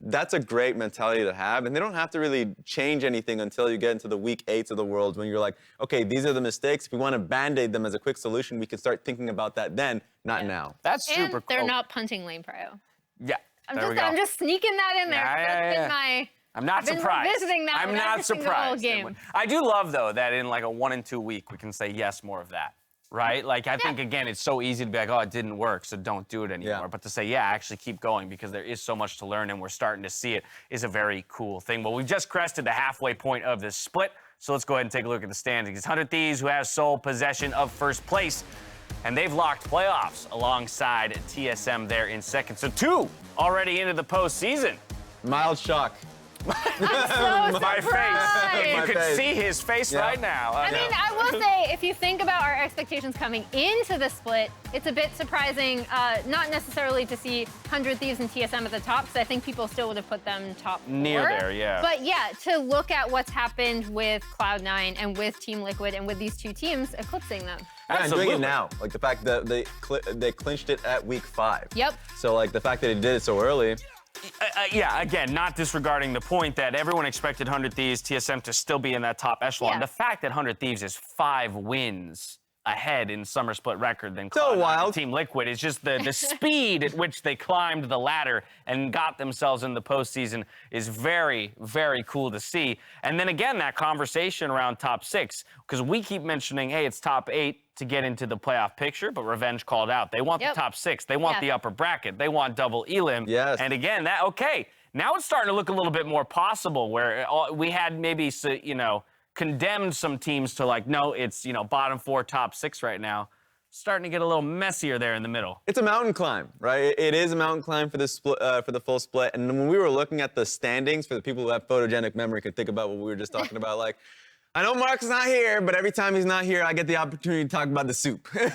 [SPEAKER 7] that's a great mentality to have, and they don't have to really change anything until you get into the week 8s of the world when you're okay, these are the mistakes. If we want to band-aid them as a quick solution, we can start thinking about that then, not now.
[SPEAKER 10] That's super cool.
[SPEAKER 8] They're not punting lane prio.
[SPEAKER 10] Yeah.
[SPEAKER 8] I'm just sneaking that in there. That's been my.
[SPEAKER 13] I'm not
[SPEAKER 8] been
[SPEAKER 13] surprised.
[SPEAKER 8] Revisiting that
[SPEAKER 13] I'm
[SPEAKER 8] with
[SPEAKER 13] not
[SPEAKER 8] every single
[SPEAKER 13] surprised.
[SPEAKER 8] Game.
[SPEAKER 13] I do love, though, that in like a 1 and 2 week, we can say yes, more of that. Right? Like, I think, again, it's so easy to be like, oh, it didn't work, so don't do it anymore. But to say, yeah, actually keep going because there is so much to learn and we're starting to see it is a very cool thing. Well, we've just crested the halfway point of this split, so let's go ahead and take a look at the standings. It's 100 Thieves who has sole possession of first place, and they've locked playoffs alongside TSM there in second. So 2 already into the postseason.
[SPEAKER 7] Mild shock.
[SPEAKER 13] My face. You could see his face right now.
[SPEAKER 8] I mean, I will say, if you think about our expectations coming into the split, it's a bit surprising, not necessarily to see 100 Thieves and TSM at the top, because I think people still would have put them top 4.
[SPEAKER 13] Near there, yeah.
[SPEAKER 8] But yeah, to look at what's happened with Cloud9 and with Team Liquid and with these 2 teams eclipsing them.
[SPEAKER 7] And doing it now, like the fact that they clinched it at week 5.
[SPEAKER 8] Yep.
[SPEAKER 7] So like the fact that it did it so early.
[SPEAKER 13] Yeah, again, not disregarding the point that everyone expected 100 Thieves, TSM to still be in that top echelon.
[SPEAKER 8] Yeah.
[SPEAKER 13] The fact that 100 Thieves is 5 wins ahead in Summer Split record than
[SPEAKER 7] So wild.
[SPEAKER 13] Team Liquid is just the speed at which they climbed the ladder and got themselves in the postseason is very, very cool to see. And then again, that conversation around top 6, because we keep mentioning, hey, it's top 8 to get into the playoff picture, but Revenge called out. They want the top 6. They want the upper bracket. They want double elim.
[SPEAKER 7] Yes.
[SPEAKER 13] And again, now it's starting to look a little bit more possible where we had maybe, condemned some teams to like, no, it's, bottom 4, top 6 right now. Starting to get a little messier there in the middle.
[SPEAKER 7] It's a mountain climb, right? It is a mountain climb for the split, for the full split. And when we were looking at the standings, for the people who have photogenic memory, could think about what we were just talking about, like, I know Mark's not here, but every time he's not here, I get the opportunity to talk about the soup.
[SPEAKER 13] Yeah,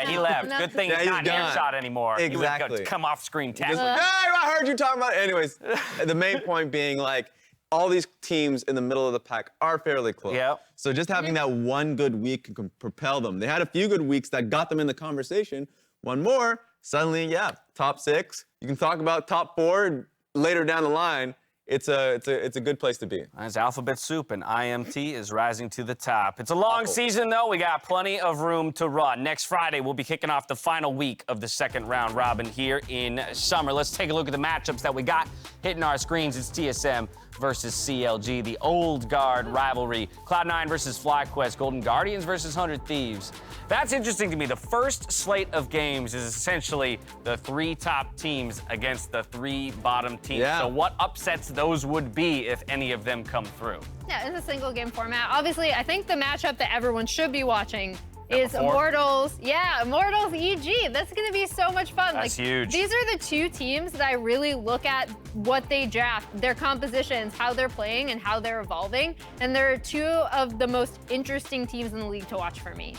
[SPEAKER 13] he left.
[SPEAKER 8] No.
[SPEAKER 13] Good thing he's not earshot anymore.
[SPEAKER 7] Exactly.
[SPEAKER 13] He would come off screen tackle.
[SPEAKER 7] Hey, I heard you talking about it. Anyways, the main point being, like, all these teams in the middle of the pack are fairly close.
[SPEAKER 13] Yep.
[SPEAKER 7] So just having that one good week can propel them. They had a few good weeks that got them in the conversation. One more, suddenly, top 6. You can talk about top 4 later down the line. It's a good place to be.
[SPEAKER 13] That's alphabet soup, and IMT is rising to the top. It's a long season, though. We got plenty of room to run. Next Friday, we'll be kicking off the final week of the second round robin here in summer. Let's take a look at the matchups that we got hitting our screens. It's TSM versus CLG, the old guard rivalry. Cloud9 versus FlyQuest, Golden Guardians versus 100 Thieves. That's interesting to me. The first slate of games is essentially the 3 top teams against the 3 bottom teams.
[SPEAKER 7] Yeah.
[SPEAKER 13] So what upsets those would be if any of them come through?
[SPEAKER 8] Yeah, it's a single game format. Obviously, I think the matchup that everyone should be watching is Immortals. Yeah, Immortals EG. That's going to be so much fun.
[SPEAKER 13] That's huge.
[SPEAKER 8] These are the 2 teams that I really look at what they draft, their compositions, how they're playing, and how they're evolving. And they're 2 of the most interesting teams in the league to watch for me.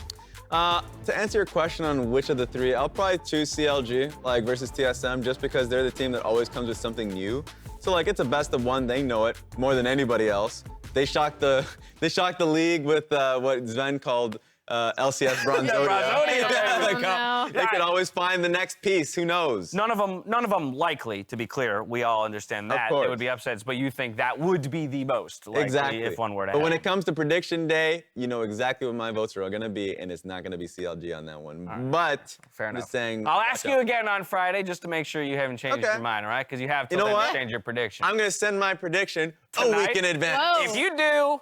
[SPEAKER 7] To answer your question on which of the 3, I'll probably choose CLG versus TSM just because they're the team that always comes with something new. So it's a best of 1. They know it more than anybody else. They shocked the league with what Sven called LCS Bronzonia. They could always find the next piece. Who knows?
[SPEAKER 13] None of them likely, to be clear. We all understand that. It would be upsets, but you think that would be the most likely if one were to happen.
[SPEAKER 7] But when it comes to prediction day, you know exactly what my votes are going to be, and it's not going to be CLG on that one. Right. But
[SPEAKER 13] fair enough.
[SPEAKER 7] Just saying,
[SPEAKER 13] I'll ask you again on Friday just to make sure you haven't changed your mind, all right? Because you have to change your prediction.
[SPEAKER 7] I'm going to send my prediction a week in advance.
[SPEAKER 8] Whoa.
[SPEAKER 13] If you do,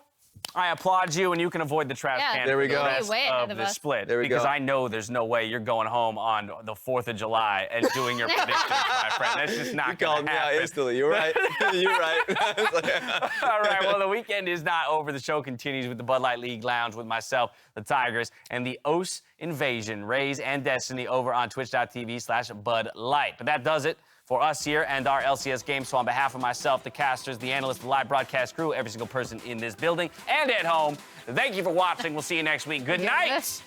[SPEAKER 13] I applaud you, and you can avoid the trash can
[SPEAKER 7] there we
[SPEAKER 13] for
[SPEAKER 7] go.
[SPEAKER 13] the rest of the split.
[SPEAKER 7] There we
[SPEAKER 13] because
[SPEAKER 7] go.
[SPEAKER 13] I know there's no way you're going home on the 4th of July and doing your predictions, my friend. That's just not going to happen.
[SPEAKER 7] You called me out instantly. You're right. You're right.
[SPEAKER 13] All right, well, the weekend is not over. The show continues with the Bud Light League Lounge with myself, the Tigers, and the OS Invasion, Rays and Destiny over on twitch.tv/Bud Light. But that does it for us here and our LCS game. So on behalf of myself, the casters, the analysts, the live broadcast crew, every single person in this building and at home, thank you for watching. We'll see you next week. Good night.